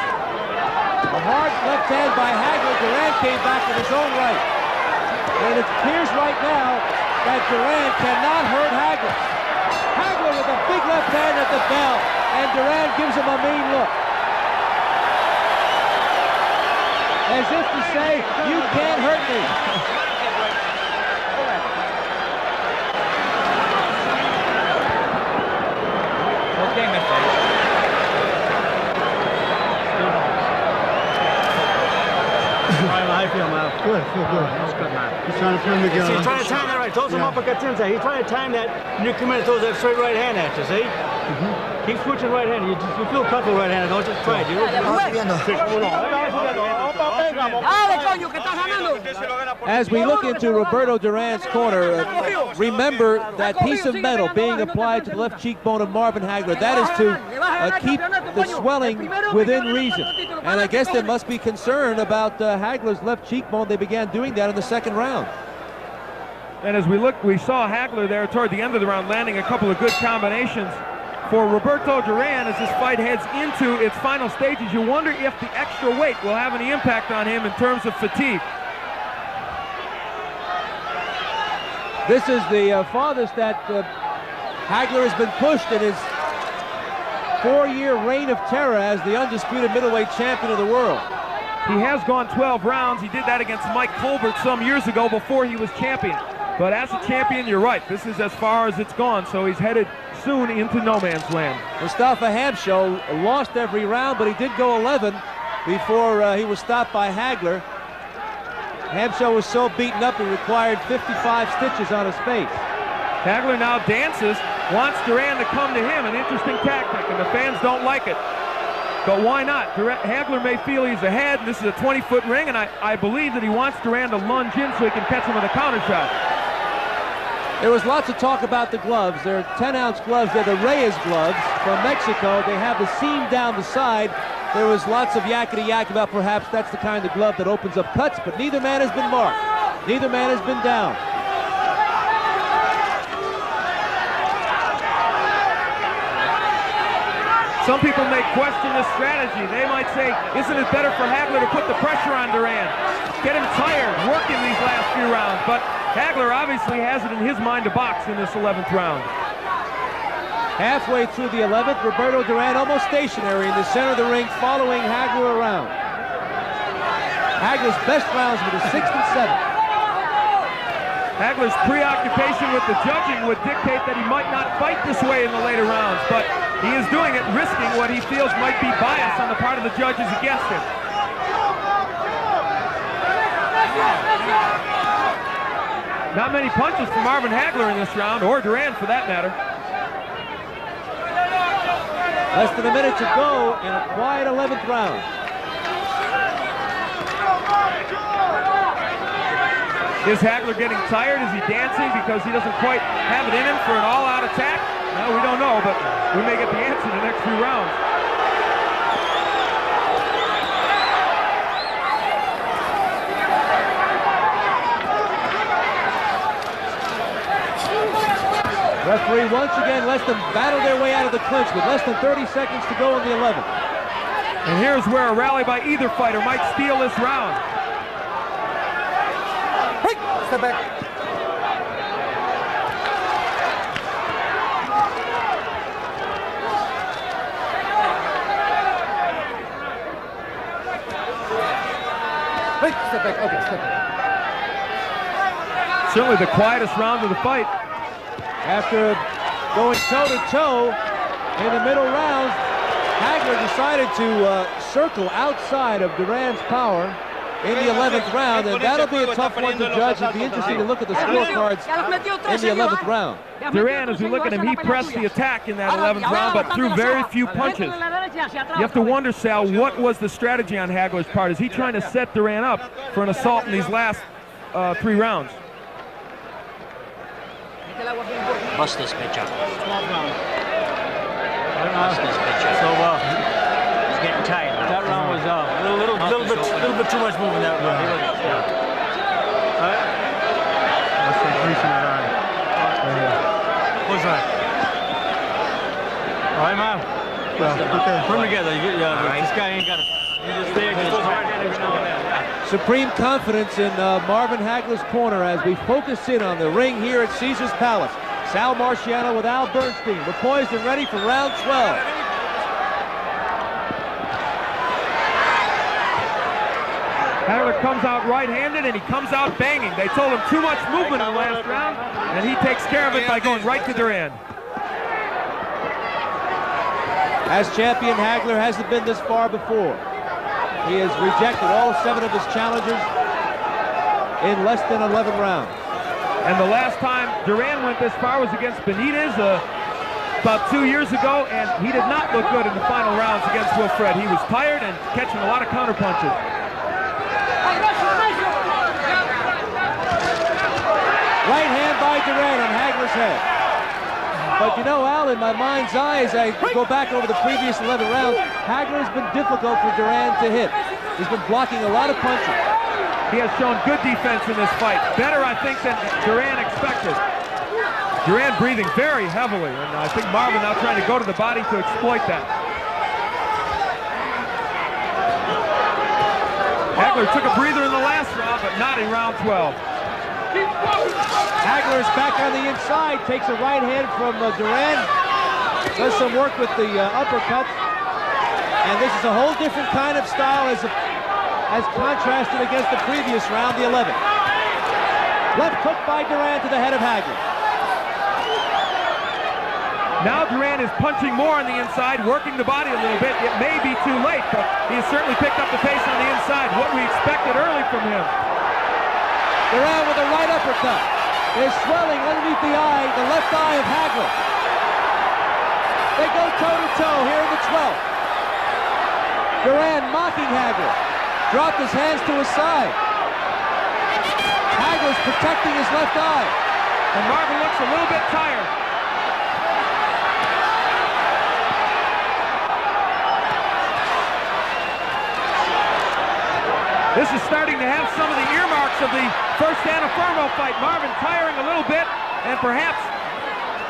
A hard left hand by Hagler. Duran came back with his own right. And it appears right now that Duran cannot hurt Hagler. Hagler with a big left hand at the bell, and Duran gives him a mean look. As if to say, you can't hurt me. feel, man? Good, feel good. That's good, man. He's trying to put him together. He's trying to time that right. Throw some uppercuts inside. He's trying to time that. When you come in and throws that straight right hand at you, see? Keep switching right hand. You feel comfortable right hand. Don't just try it. As we look into Roberto Duran's corner, remember that piece of metal being applied to the left cheekbone of Marvin Hagler. That is to keep the swelling within reason. And I guess there must be concern about Hagler's left cheekbone. They began doing that in the second round. And as we look, we saw Hagler there toward the end of the round landing a couple of good combinations. For Roberto Duran, as this fight heads into its final stages, you wonder if the extra weight will have any impact on him in terms of fatigue. This is the farthest that Hagler has been pushed in his 4-year reign of terror as the undisputed middleweight champion of the world. He has gone 12 rounds. He did that against Mike Colbert some years ago before he was champion. But as a champion, you're right. This is as far as it's gone, so he's headed soon into no man's land. Mustafa Hamsho lost every round, but he did go 11 before he was stopped by Hagler. Hamsho was so beaten up he required 55 stitches on his face. Hagler now dances, wants Duran to come to him, an interesting tactic, and the fans don't like it. But why not? Hagler may feel he's ahead, and this is a 20-foot ring, and I believe that he wants Duran to lunge in so he can catch him with a counter shot. There was lots of talk about the gloves. They're 10-ounce gloves. They're the Reyes gloves from Mexico. They have the seam down the side. There was lots of yakety-yak about perhaps that's the kind of glove that opens up cuts, but neither man has been marked. Neither man has been down. Some people may question this strategy. They might say, isn't it better for Hagler to put the pressure on Duran? Get him tired, working these last few rounds. But Hagler obviously has it in his mind to box in this 11th round. Halfway through the 11th, Roberto Duran almost stationary in the center of the ring, following Hagler around. Hagler's best rounds were the 6th and 7th. Hagler's preoccupation with the judging would dictate that he might not fight this way in the later rounds, but he is doing it, risking what he feels might be bias on the part of the judges against him. Not many punches from Marvin Hagler in this round, or Duran for that matter. Less than a minute to go in a quiet 11th round. Is Hagler getting tired? Is he dancing because he doesn't quite have it in him for an all-out attack? No, we don't know, but we may get the answer in the next few rounds. Referee once again lets them battle their way out of the clinch with less than 30 seconds to go in the 11th. And here's where a rally by either fighter might steal this round. Hey, step back. Hey, step back. Okay, step back. Certainly the quietest round of the fight. After going toe-to-toe in the middle rounds, Hagler decided to circle outside of Duran's power in the 11th round, and that'll be a tough one to judge. It'll be interesting to look at the scorecards in the 11th round. Duran, as we look at him, he pressed the attack in that 11th round, but threw very few punches. You have to wonder, Sal, what was the strategy on Hagler's part? Is he trying to set Duran up for an assault in these last 3 rounds? Bust this bitch up. Bust this bitch up. So He's getting tired. that round was a little bit too much movement that round. That's the crease in that eye. What's that? All right, man. Okay. Put them together. This guy ain't got it. He just there. He goes hard every now and then. Supreme confidence in Marvin Hagler's corner as we focus in on the ring here at Caesar's Palace. Sal Marciano with Al Bernstein. We're poised and ready for round 12. Hagler comes out right-handed, and he comes out banging. They told him too much movement in the last round, and he takes care of it by going right to Duran. As champion, Hagler hasn't been this far before. He has rejected all 7 of his challengers. in less than 11 rounds. And the last time Duran went this far was against Benitez about 2 years ago, and he did not look good in the final rounds against Wilfred. He was tired and catching a lot of counter punches. Right hand by Duran on Hagler's head. But you know, Al, in my mind's eye, as I go back over the previous 11 rounds, Hagler has been difficult for Duran to hit. He's been blocking a lot of punches. He has shown good defense in this fight. Better, I think, than Duran expected. Duran breathing very heavily, and I think Marvin now trying to go to the body to exploit that. Hagler took a breather in the last round, but not in round 12. Hagler's back on the inside, takes a right hand from Duran, does some work with the uppercuts, and this is a whole different kind of style as contrasted against the previous round, the 11th. Left hook by Duran to the head of Hagler. Now Duran is punching more on the inside, working the body a little bit. It may be too late, but he has certainly picked up the pace on the inside, what we expected early from him. Duran with a right uppercut. There's swelling underneath the left eye of Hagler. They go toe-to-toe here in the 12th. Duran mocking Hagler. Dropped his hands to his side. Hagler's protecting his left eye. And Marvin looks a little bit tired. This is starting to have some of the earmarks of the first Anna Fermo fight. Marvin tiring a little bit and perhaps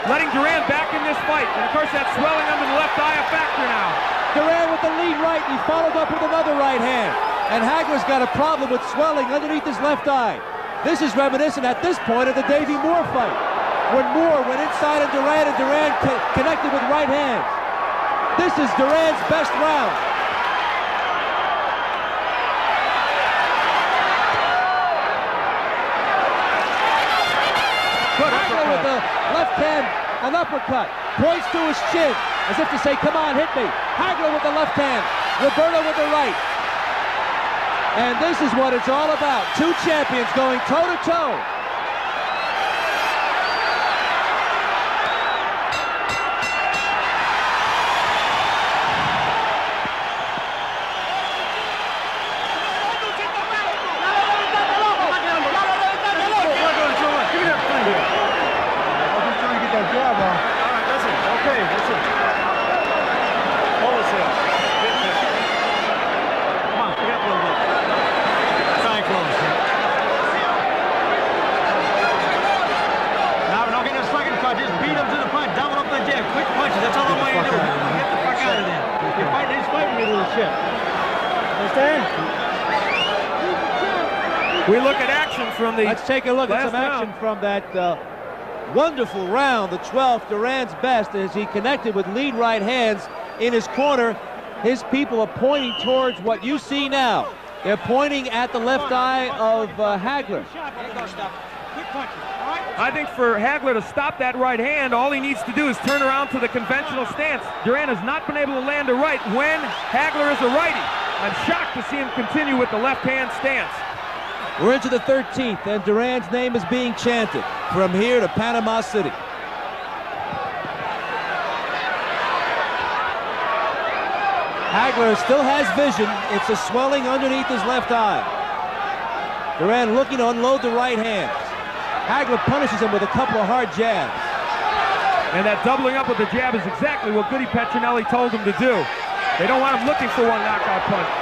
letting Duran back in this fight. And of course that swelling under the left eye a factor now. Duran with the lead right, and he followed up with another right hand. And Hagler's got a problem with swelling underneath his left eye. This is reminiscent at this point of the Davey Moore fight, when Moore went inside on Duran and Duran connected with right hands. This is Duran's best round. Hagler with the left hand, an uppercut, points to his chin, as if to say, come on, hit me. Hagler with the left hand, Roberto with the right. And this is what it's all about. Two champions going toe-to-toe. We look at action from the Let's take a look at some action from that wonderful round, the 12th, Duran's best, as he connected with lead right hands in his corner. His people are pointing towards what you see now. They're pointing at the left eye of Hagler. I think for Hagler to stop that right hand, all he needs to do is turn around to the conventional stance. Duran has not been able to land a right when Hagler is a righty. I'm shocked to see him continue with the left hand stance. We're into the 13th, and Duran's name is being chanted from here to Panama City. Hagler still has vision. It's a swelling underneath his left eye. Duran looking to unload the right hand. Hagler punishes him with a couple of hard jabs. And that doubling up with the jab is exactly what Goody Petronelli told him to do. They don't want him looking for one knockout punch.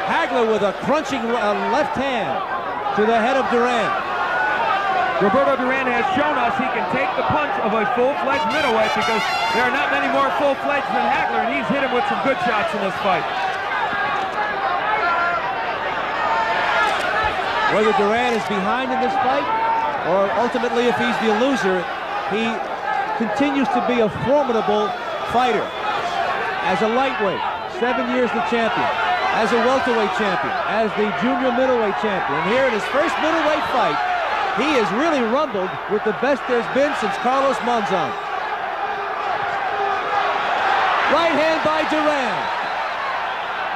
Hagler with a crunching left hand to the head of Duran. Roberto Duran has shown us he can take the punch of a full-fledged middleweight, because there are not many more full-fledged than Hagler, and he's hit him with some good shots in this fight. Whether Duran is behind in this fight, or ultimately if he's the loser, he continues to be a formidable fighter. As a lightweight, 7 years the champion. As a welterweight champion, as the junior middleweight champion. Here in his first middleweight fight, he has really rumbled with the best there's been since Carlos Monzon. Right hand by Duran.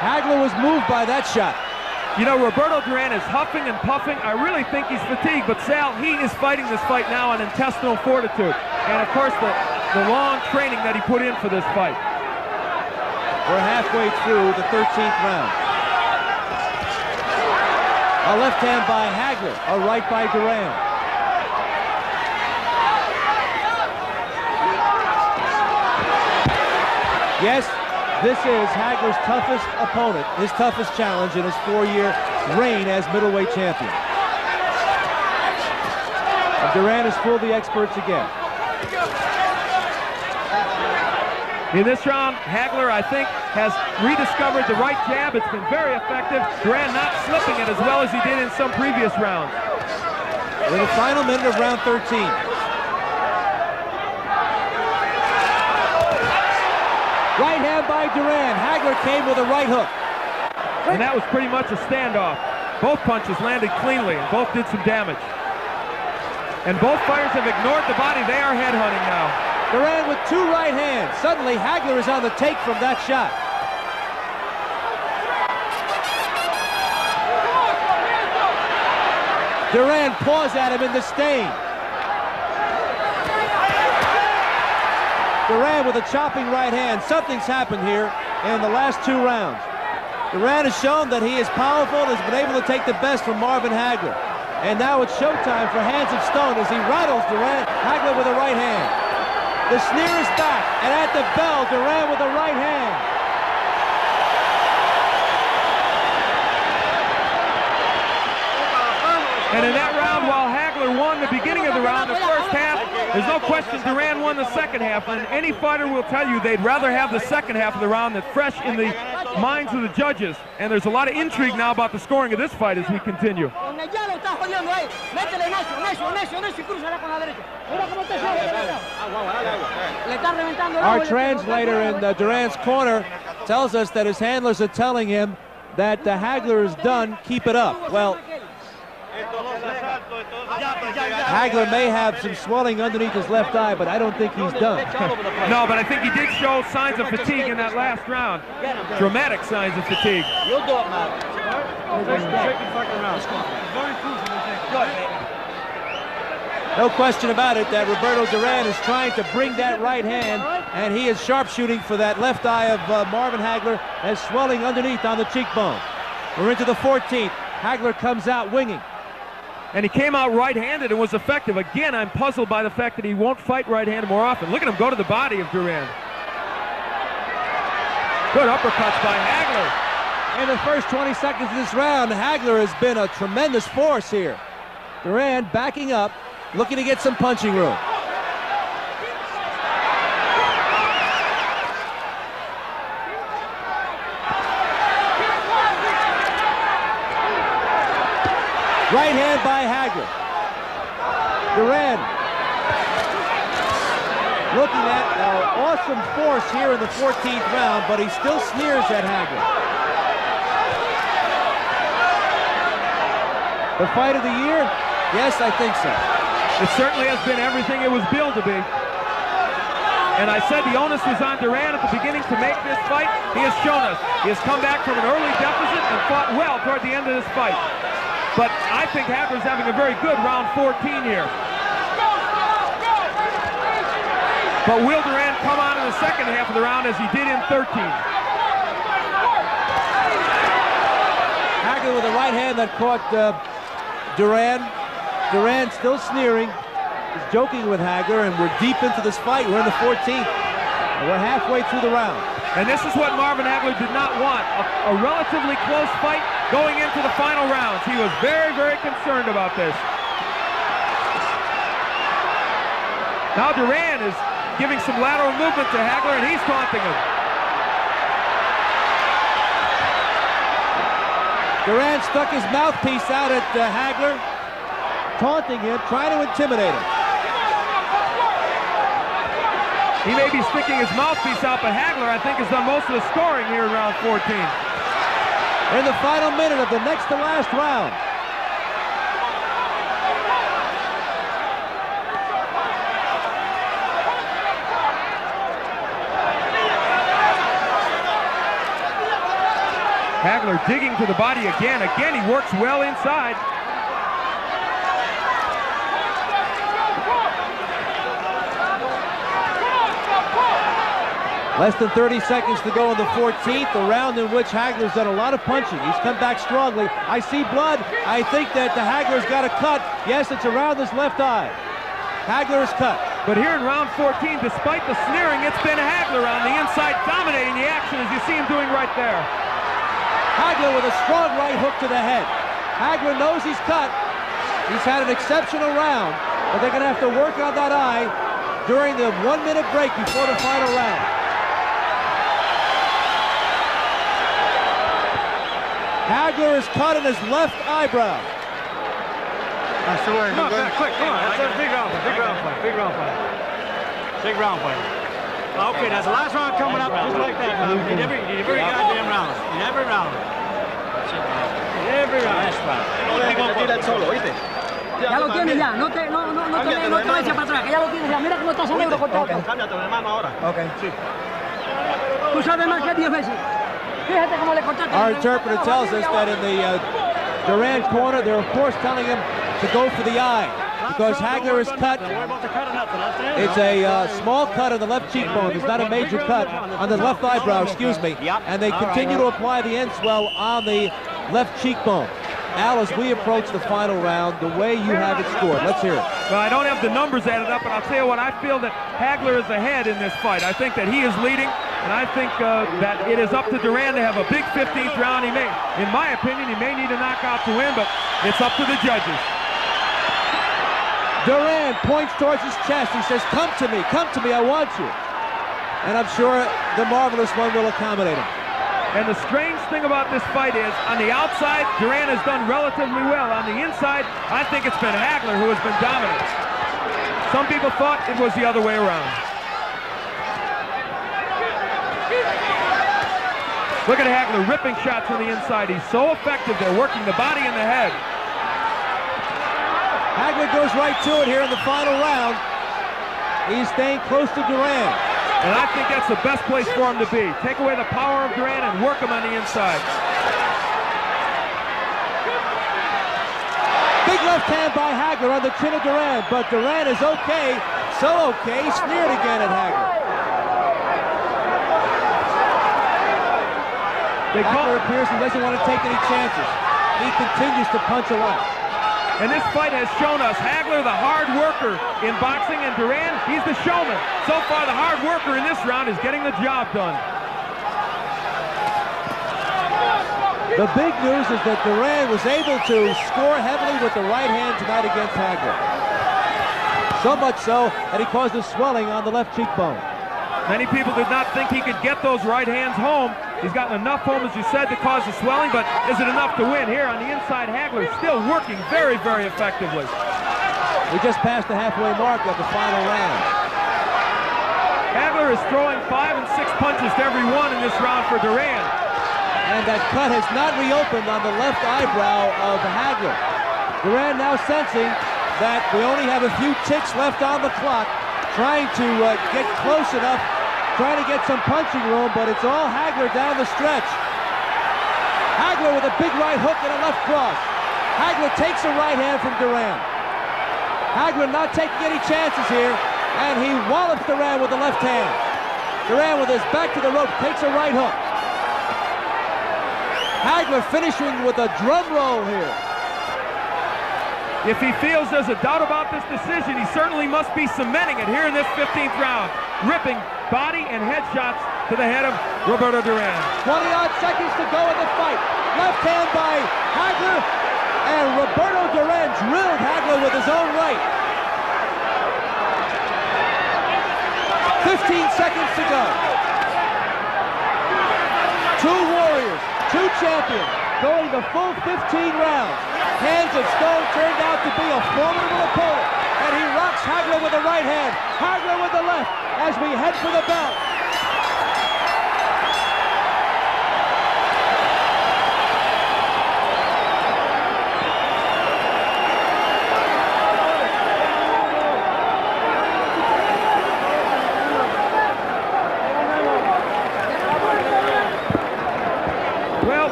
Hagler was moved by that shot. You know, Roberto Duran is huffing and puffing. I really think he's fatigued, but Sal, he is fighting this fight now on intestinal fortitude. And of course, the long training that he put in for this fight. We're halfway through the 13th round. A left hand by Hagler, a right by Duran. Yes, this is Hagler's toughest opponent, his toughest challenge in his 4-year reign as middleweight champion. And Duran has fooled the experts again. In this round, Hagler, I think, has rediscovered the right jab. It's been very effective. Duran not slipping it as well as he did in some previous rounds. We're in the final minute of round 13. Right hand by Duran. Hagler came with a right hook. And that was pretty much a standoff. Both punches landed cleanly and both did some damage. And both fighters have ignored the body. They are headhunting now. Duran with 2 right hands. Suddenly Hagler is on the take from that shot. Duran paws at him in the stain. Duran with a chopping right hand. Something's happened here in the last 2 rounds. Duran has shown that he is powerful and has been able to take the best from Marvin Hagler. And now it's showtime for Hands of Stone as he rattles Duran. Hagler with a right hand. The sneer is back, and at the bell, Duran with a right hand. And in that round, while Hagler won the beginning of the round, the first half, there's no question Duran won the second half. And any fighter will tell you they'd rather have the second half of the round that's fresh in the minds of the judges. And there's a lot of intrigue now about the scoring of this fight as we continue. Our translator in Duran's corner tells us that his handlers are telling him that Hagler is done, keep it up. Well, Hagler may have some swelling underneath his left eye, but I don't think he's done. No, but I think he did show signs of fatigue in that last round. Dramatic signs of fatigue. You'll do it, man. No question about it that Roberto Duran is trying to bring that right hand, and he is sharpshooting for that left eye of Marvin Hagler, as swelling underneath on the cheekbone. We're into the 14th. Hagler comes out winging. And he came out right-handed and was effective. Again, I'm puzzled by the fact that he won't fight right-handed more often. Look at him go to the body of Duran. Good uppercuts by Hagler. In the first 20 seconds of this round, Hagler has been a tremendous force here. Duran backing up, looking to get some punching room. Right hand by Hagler. Duran looking at awesome force here in the 14th round, but he still sneers at Hagler. The fight of the year? Yes, I think so. It certainly has been everything it was billed to be. And I said the onus was on Duran at the beginning to make this fight. He has shown us. He has come back from an early deficit and fought well toward the end of this fight. But I think Hagler's having a very good round 14 here. But will Duran come on in the second half of the round as he did in 13? Hagler with a right hand that caught Duran. Duran still sneering. He's joking with Hagler, and we're deep into this fight. We're in the 14th. And we're halfway through the round. And this is what Marvin Hagler did not want. A relatively close fight going into the final rounds. He was very, very concerned about this. Now Duran is giving some lateral movement to Hagler, and he's taunting him. Duran stuck his mouthpiece out at Hagler, taunting him, trying to intimidate him. He may be sticking his mouthpiece out, but Hagler, I think, has done most of the scoring here in round 14. We're in the final minute of the next to last round. Hagler digging to the body again. Again, he works well inside. Less than 30 seconds to go in the 14th, a round in which Hagler's done a lot of punching. He's come back strongly. I see blood. I think that the Hagler's got a cut. Yes, it's around his left eye. Hagler is cut. But here in round 14, despite the sneering, it's been Hagler on the inside dominating the action, as you see him doing right there. Hagler with a strong right hook to the head. Hagler knows he's cut. He's had an exceptional round, but they're going to have to work on that eye during the 1-minute break before the final round. Hagler is cut in his left eyebrow. I swear. Come on, quick, come on. That's a big round fight, big round fight. Big round fight. Okay, that's the last round coming up just like that. In every goddamn round. In every round. In every round. Last round. Tira el solo, ¿oíste? Ya lo tienes ya, no te vayas para atrás, que ya lo tienes ya. Mira cómo está ese negro cortado. Cámbiate de mano ahora. Ok. Sí. Tú sabes más que 10 veces. Fíjate cómo le cortaste. Our interpreter tells us that in the Duran corner, they're of course telling him to go for the eye because Hagler is cut. It's a small cut on the left cheekbone. It's not a major cut on the left eyebrow, excuse me. And they continue to apply the end swell on the left cheekbone. Al, as we approach the final round, the way you have it scored, let's hear it. Well, I don't have the numbers added up, but I'll tell you what, I feel that Hagler is ahead in this fight. I think that he is leading, and I think that it is up to Duran to have a big 15th round. He may, in my opinion, he may need a knockout to win, but it's up to the judges. Duran points towards his chest. He says, come to me, I want you. And I'm sure the Marvelous One will accommodate him. And the strange thing about this fight is, on the outside, Duran has done relatively well. On the inside, I think it's been Hagler who has been dominant. Some people thought it was the other way around. Look at Hagler ripping shots from the inside. He's so effective. They're working the body and the head. Hagler goes right to it here in the final round. He's staying close to Duran. And I think that's the best place for him to be. Take away the power of Duran and work him on the inside. Big left hand by Hagler on the chin of Duran, but Duran is okay, so okay, he sneered again at Hagler. Hagler appears he doesn't want to take any chances. He continues to punch a lot. And this fight has shown us Hagler, the hard worker in boxing, and Duran, he's the showman. So far, the hard worker in this round is getting the job done. The big news is that Duran was able to score heavily with the right hand tonight against Hagler. So much so that he caused a swelling on the left cheekbone. Many people did not think he could get those right hands home. He's gotten enough home, as you said, to cause the swelling, but is it enough to win? Here on the inside, Hagler still working very, very effectively. We just passed the halfway mark of the final round. Hagler is throwing 5 and 6 punches to every one in this round for Duran. And that cut has not reopened on the left eyebrow of Hagler. Duran now sensing that we only have a few ticks left on the clock, trying to get close enough, trying to get some punching room, but it's all Hagler down the stretch. Hagler with a big right hook and a left cross. Hagler takes a right hand from Duran. Hagler not taking any chances here, and he wallops Duran with the left hand. Duran with his back to the rope takes a right hook. Hagler finishing with a drum roll here. If he feels there's a doubt about this decision, he certainly must be cementing it here in this 15th round. Ripping body and head shots to the head of Roberto Duran. 20-odd seconds to go in the fight. Left hand by Hagler, and Roberto Duran drilled Hagler with his own right. 15 seconds to go. Two warriors, two champions, going the full 15 rounds. Hands of Stone turned out to be a formidable opponent, and he rocks Hagler with the right hand, Hagler with the left, as we head for the belt.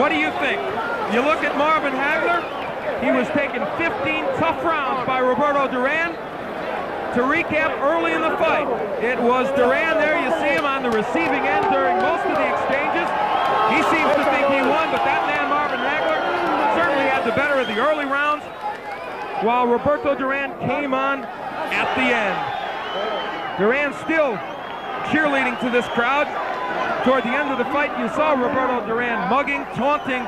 What do you think? You look at Marvin Hagler, he was taking 15 tough rounds by Roberto Duran. To recap, early in the fight, it was Duran there. You see him on the receiving end during most of the exchanges. He seems to think he won, but that man, Marvin Hagler, certainly had the better of the early rounds, while Roberto Duran came on at the end. Duran still cheerleading to this crowd. Toward the end of the fight, you saw Roberto Duran mugging, taunting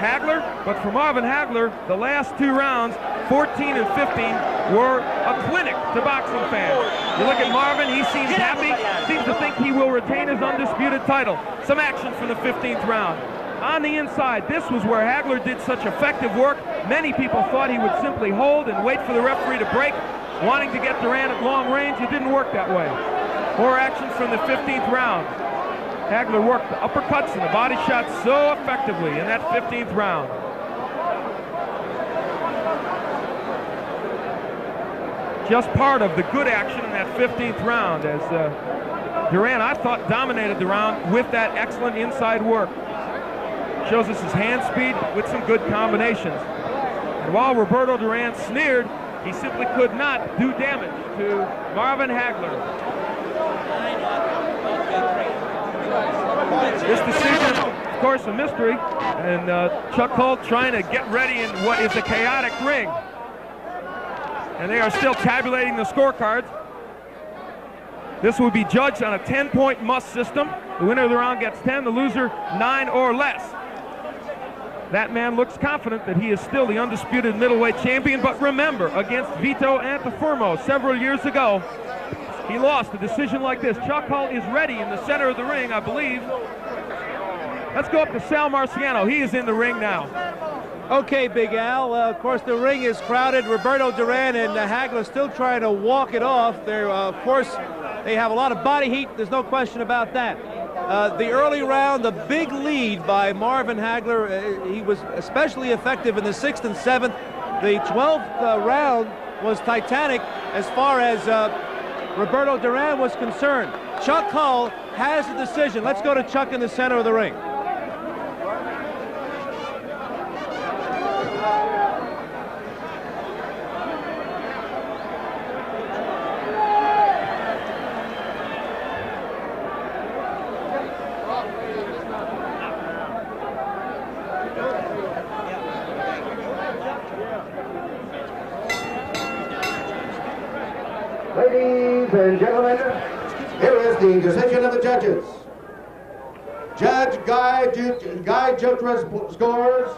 Hagler, but for Marvin Hagler, the last 2 rounds, 14 and 15, were a clinic to boxing fans. You look at Marvin, he seems happy, seems to think he will retain his undisputed title. Some action from the 15th round. On the inside, this was where Hagler did such effective work. Many people thought he would simply hold and wait for the referee to break, wanting to get Duran at long range. It didn't work that way. More action from the 15th round. Hagler worked the uppercuts and the body shots so effectively in that 15th round. Just part of the good action in that 15th round, as Duran, I thought, dominated the round with that excellent inside work. Shows us his hand speed with some good combinations. And while Roberto Duran sneered, he simply could not do damage to Marvin Hagler. This decision, of course, a mystery, and Chuck Hull trying to get ready in what is a chaotic ring. And they are still tabulating the scorecards. This will be judged on a 10-point must system. The winner of the round gets 10, the loser 9 or less. That man looks confident that he is still the undisputed middleweight champion, but remember, against Vito Antuofermo several years ago, he lost a decision like this. Chuck Hull is ready in the center of the ring, I believe. Let's go up to Sal Marciano. He is in the ring now. Okay, Big Al. Of course, the ring is crowded. Roberto Duran and Hagler still trying to walk it off. They're, of course, they have a lot of body heat. There's no question about that. The early round, the big lead by Marvin Hagler. He was especially effective in the 6th and 7th. The 12th round was titanic as far as Roberto Duran was concerned. Chuck Hull has the decision. Let's go to Chuck in the center of the ring. Ladies and gentlemen, here is the decision of the judges. Judge Guy Jutra's scores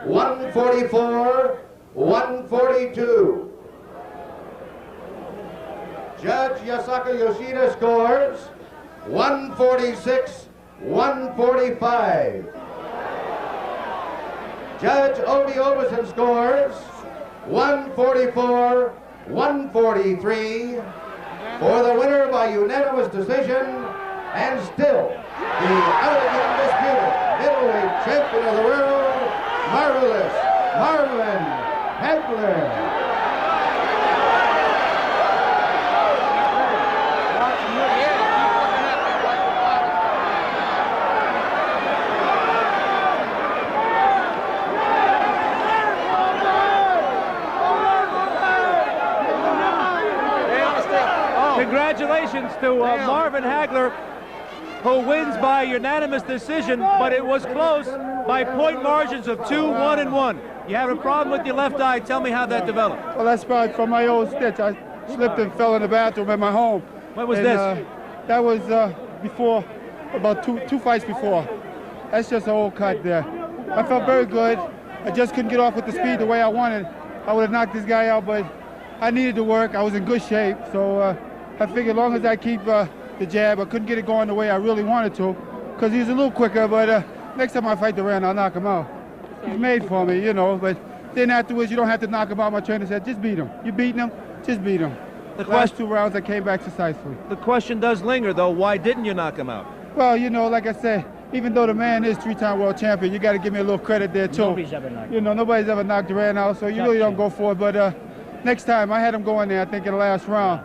144-142. Judge Yasaka Yoshida scores 146-145. Judge Obi Oberson scores 144-143 for the winner by unanimous decision, and still the undisputed middleweight champion of the world, Marvelous Marvin Hagler. Congratulations to Marvin Hagler, who wins by unanimous decision, but it was close by point margins of 2-1 and 1. You have a problem with your left eye. Tell me how that developed. Well, that's probably from my old stitch. I slipped and fell in the bathroom at my home. When was this? That was before, about two fights before. That's just an old cut there. I felt very good. I just couldn't get off with the speed the way I wanted. I would have knocked this guy out, but I needed to work. I was in good shape, so I figured as long as I keep the jab, I couldn't get it going the way I really wanted to, because he's a little quicker, but next time I fight Duran, I'll knock him out. He's made for me, you know, but then afterwards, you don't have to knock him out. My trainer said, just beat him. You beating him, just beat him. The last 2 rounds, I came back decisively. The question does linger, though. Why didn't you knock him out? Well, you know, like I said, even though the man is 3-time world champion, you got to give me a little credit there, too. Nobody's ever knocked him. You know, nobody's ever knocked Duran out, so you really don't go for it. But next time, I had him going there, I think, in the last round.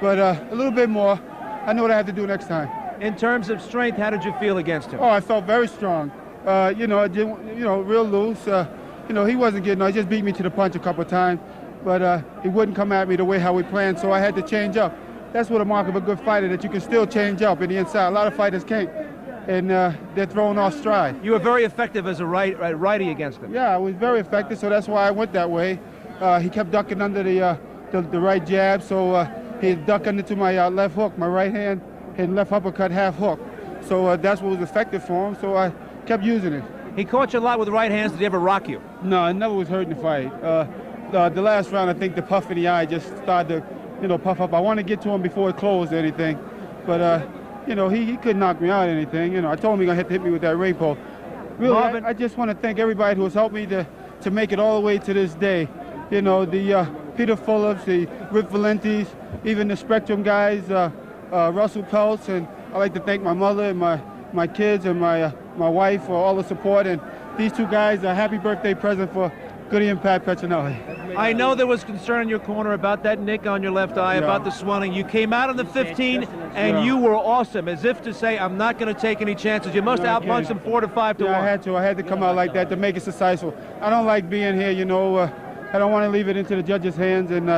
But a little bit more. I know what I have to do next time. In terms of strength, how did you feel against him? Oh, I felt very strong. real loose. He wasn't getting. He just beat me to the punch a couple of times, but he wouldn't come at me the way how we planned. So I had to change up. That's what a mark of a good fighter, that you can still change up in the inside. A lot of fighters can't, and they're thrown off stride. You were very effective as a righty against him. Yeah, I was very effective, so that's why I went that way. He kept ducking under the right jab, so he'd duck into my left hook, my right hand, and left uppercut half hook. So that's what was effective for him, so I kept using it. He caught you a lot with the right hands. Did he ever rock you? No, it never was hurting the fight. The last round, I think the puff in the eye just started to puff up. I wanted to get to him before it closed or anything, but he couldn't knock me out or anything. I told him he gonna have to hit me with that ring pole. Really, Marvin, I just want to thank everybody who has helped me to make it all the way to this day. The Peter Phillips, the Rick Valentes, even the Spectrum guys, Russell Peltz, and I'd like to thank my mother and my kids and my wife for all the support. And these two guys, a happy birthday present for Goody and Pat Petronelli. I know there was concern in your corner about that nick on your left eye, about the swelling. You came out on the 15, and you were awesome, as if to say, I'm not going to take any chances. You must have outpunched him 4 to 5 to 1. I had to come out like that to make it successful. I don't like being here, I don't want to leave it into the judges' hands, and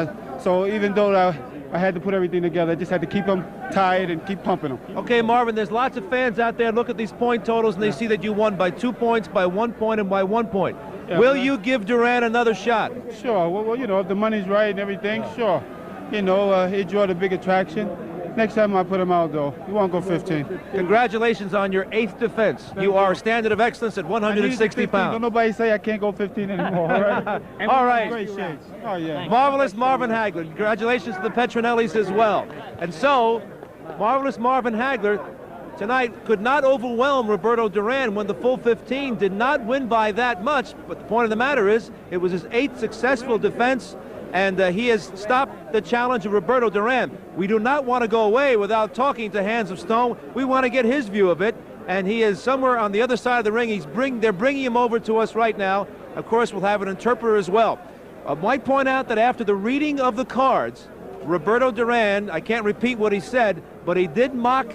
so even though I had to put everything together, I just had to keep them tied and keep pumping them. Okay, Marvin, there's lots of fans out there look at these point totals, and they see that you won by 2 points, by 1 point, and by 1 point. Yeah, will you give Duran another shot? Sure. Well, if the money's right and everything, sure. He draw the big attraction. Next time I put him out, though, he won't go 15. Congratulations on your 8th defense. You are a standard of excellence at 160 pounds. Don't nobody say I can't go 15 anymore, all right? All right. Great shades. Oh, yeah. Marvelous Marvin Hagler. Congratulations to the Petronellis as well. And so, Marvelous Marvin Hagler tonight could not overwhelm Roberto Duran when the full 15, did not win by that much, but the point of the matter is it was his 8th successful defense, and he has stopped the challenge of Roberto Duran. We do not want to go away without talking to Hands of Stone. We want to get his view of it, and he is somewhere on the other side of the ring. They're bringing him over to us right now. Of course, we'll have an interpreter as well. I might point out that after the reading of the cards, Roberto Duran, I can't repeat what he said, but he did mock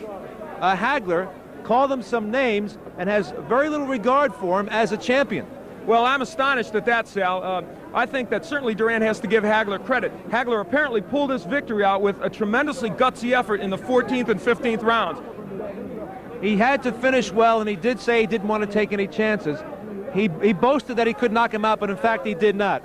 Hagler, called him some names, and has very little regard for him as a champion. Well, I'm astonished at that, Sal. I think that certainly Duran has to give Hagler credit. Hagler apparently pulled his victory out with a tremendously gutsy effort in the 14th and 15th rounds. He had to finish well, and he did say he didn't want to take any chances. He boasted that he could knock him out, but in fact he did not.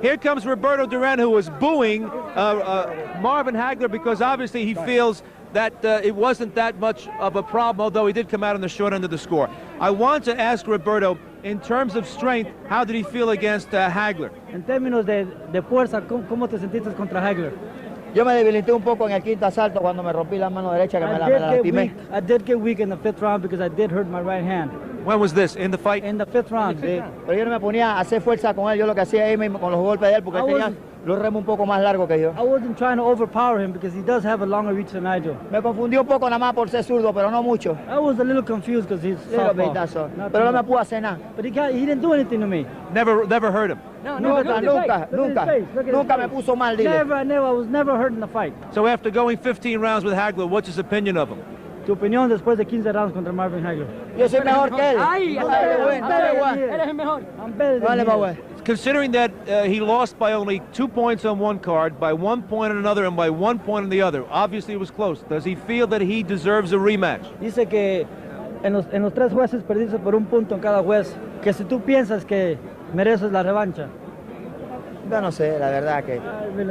Here comes Roberto Duran, who was booing Marvin Hagler because obviously he feels that it wasn't that much of a problem, although he did come out on the short end of the score. I want to ask Roberto, in terms of strength, how did he feel against Hagler? En términos de fuerza, ¿cómo te sentiste contra Hagler? Yo me debilité un poco en el quinto asalto cuando me rompí la mano derecha que me la lastimé. I did get weak in the 5th round because I did hurt my right hand. When was this? In the fight? In the 5th round. Sí, pero yo no me ponía a hacer fuerza con él. Yo lo que hacía es con los golpes de él porque él tenía los remos un poco más largos que yo. I wasn't trying to overpower him because he does have a longer reach than I do. Me confundí un poco nada más por ser zurdo, pero no mucho. I was a little confused because he's southpaw. Pero no me pudo hacer nada. But he didn't do anything to me. Never hurt him. No, Nunca me puso mal, dile. I was never hurt in the fight. So after going 15 rounds with Hagler, what's his opinion of him? Tu opinión después de 15 rounds contra Marvin Hagler. Yo soy mejor que él. Eres el mejor. I'm better than you. Considering that he lost by only 2 points on one card, by 1 point on another, and by 1 point on the other, obviously it was close. Does he feel that he deserves a rematch? Dice que en los 3 jueces perdiste por 1 punto en cada juez, que si tú piensas que mereces la revancha. Yo no sé, la verdad que...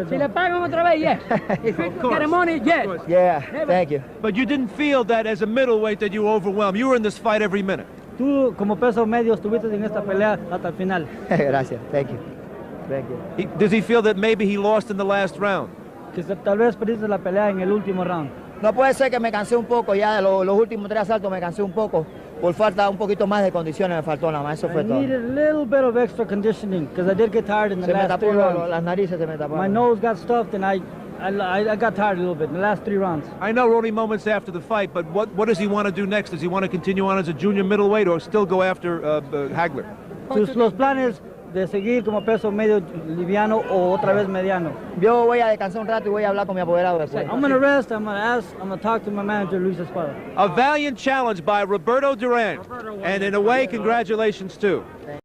Si le pagan otra vez, yes. If you get money, yes. Yeah, thank you. But you didn't feel that as a middleweight that you were overwhelmed. You were in this fight every minute. Tú, como peso medio, estuviste en esta pelea hasta el final. Gracias, thank you. Thank you. Does he feel that maybe he lost in the last round? Que tal vez perdiste la pelea en el último round. No puede ser que me cansé un poco, ya de los últimos 3 asaltos me cansé un poco. Por falta un poquito más de condiciones me faltó nada más, eso fue todo. I needed a little bit of extra conditioning because I did get tired in the last 3 rounds. Las narices se me taparon. My nose got stuffed and I got tired a little bit in the last 3 rounds. I know we're only moments after the fight, but what does he want to do next? Does he want to continue on as a junior middleweight or still go after Hagler? Los planes de seguir como peso medio liviano o otra vez mediano. Yo voy a descansar un rato y voy a hablar con mi apoderado después. I'm going to rest, I'm going to talk to my manager, Luis Espada. A valiant challenge by Roberto Duran. And in a way, congratulations too.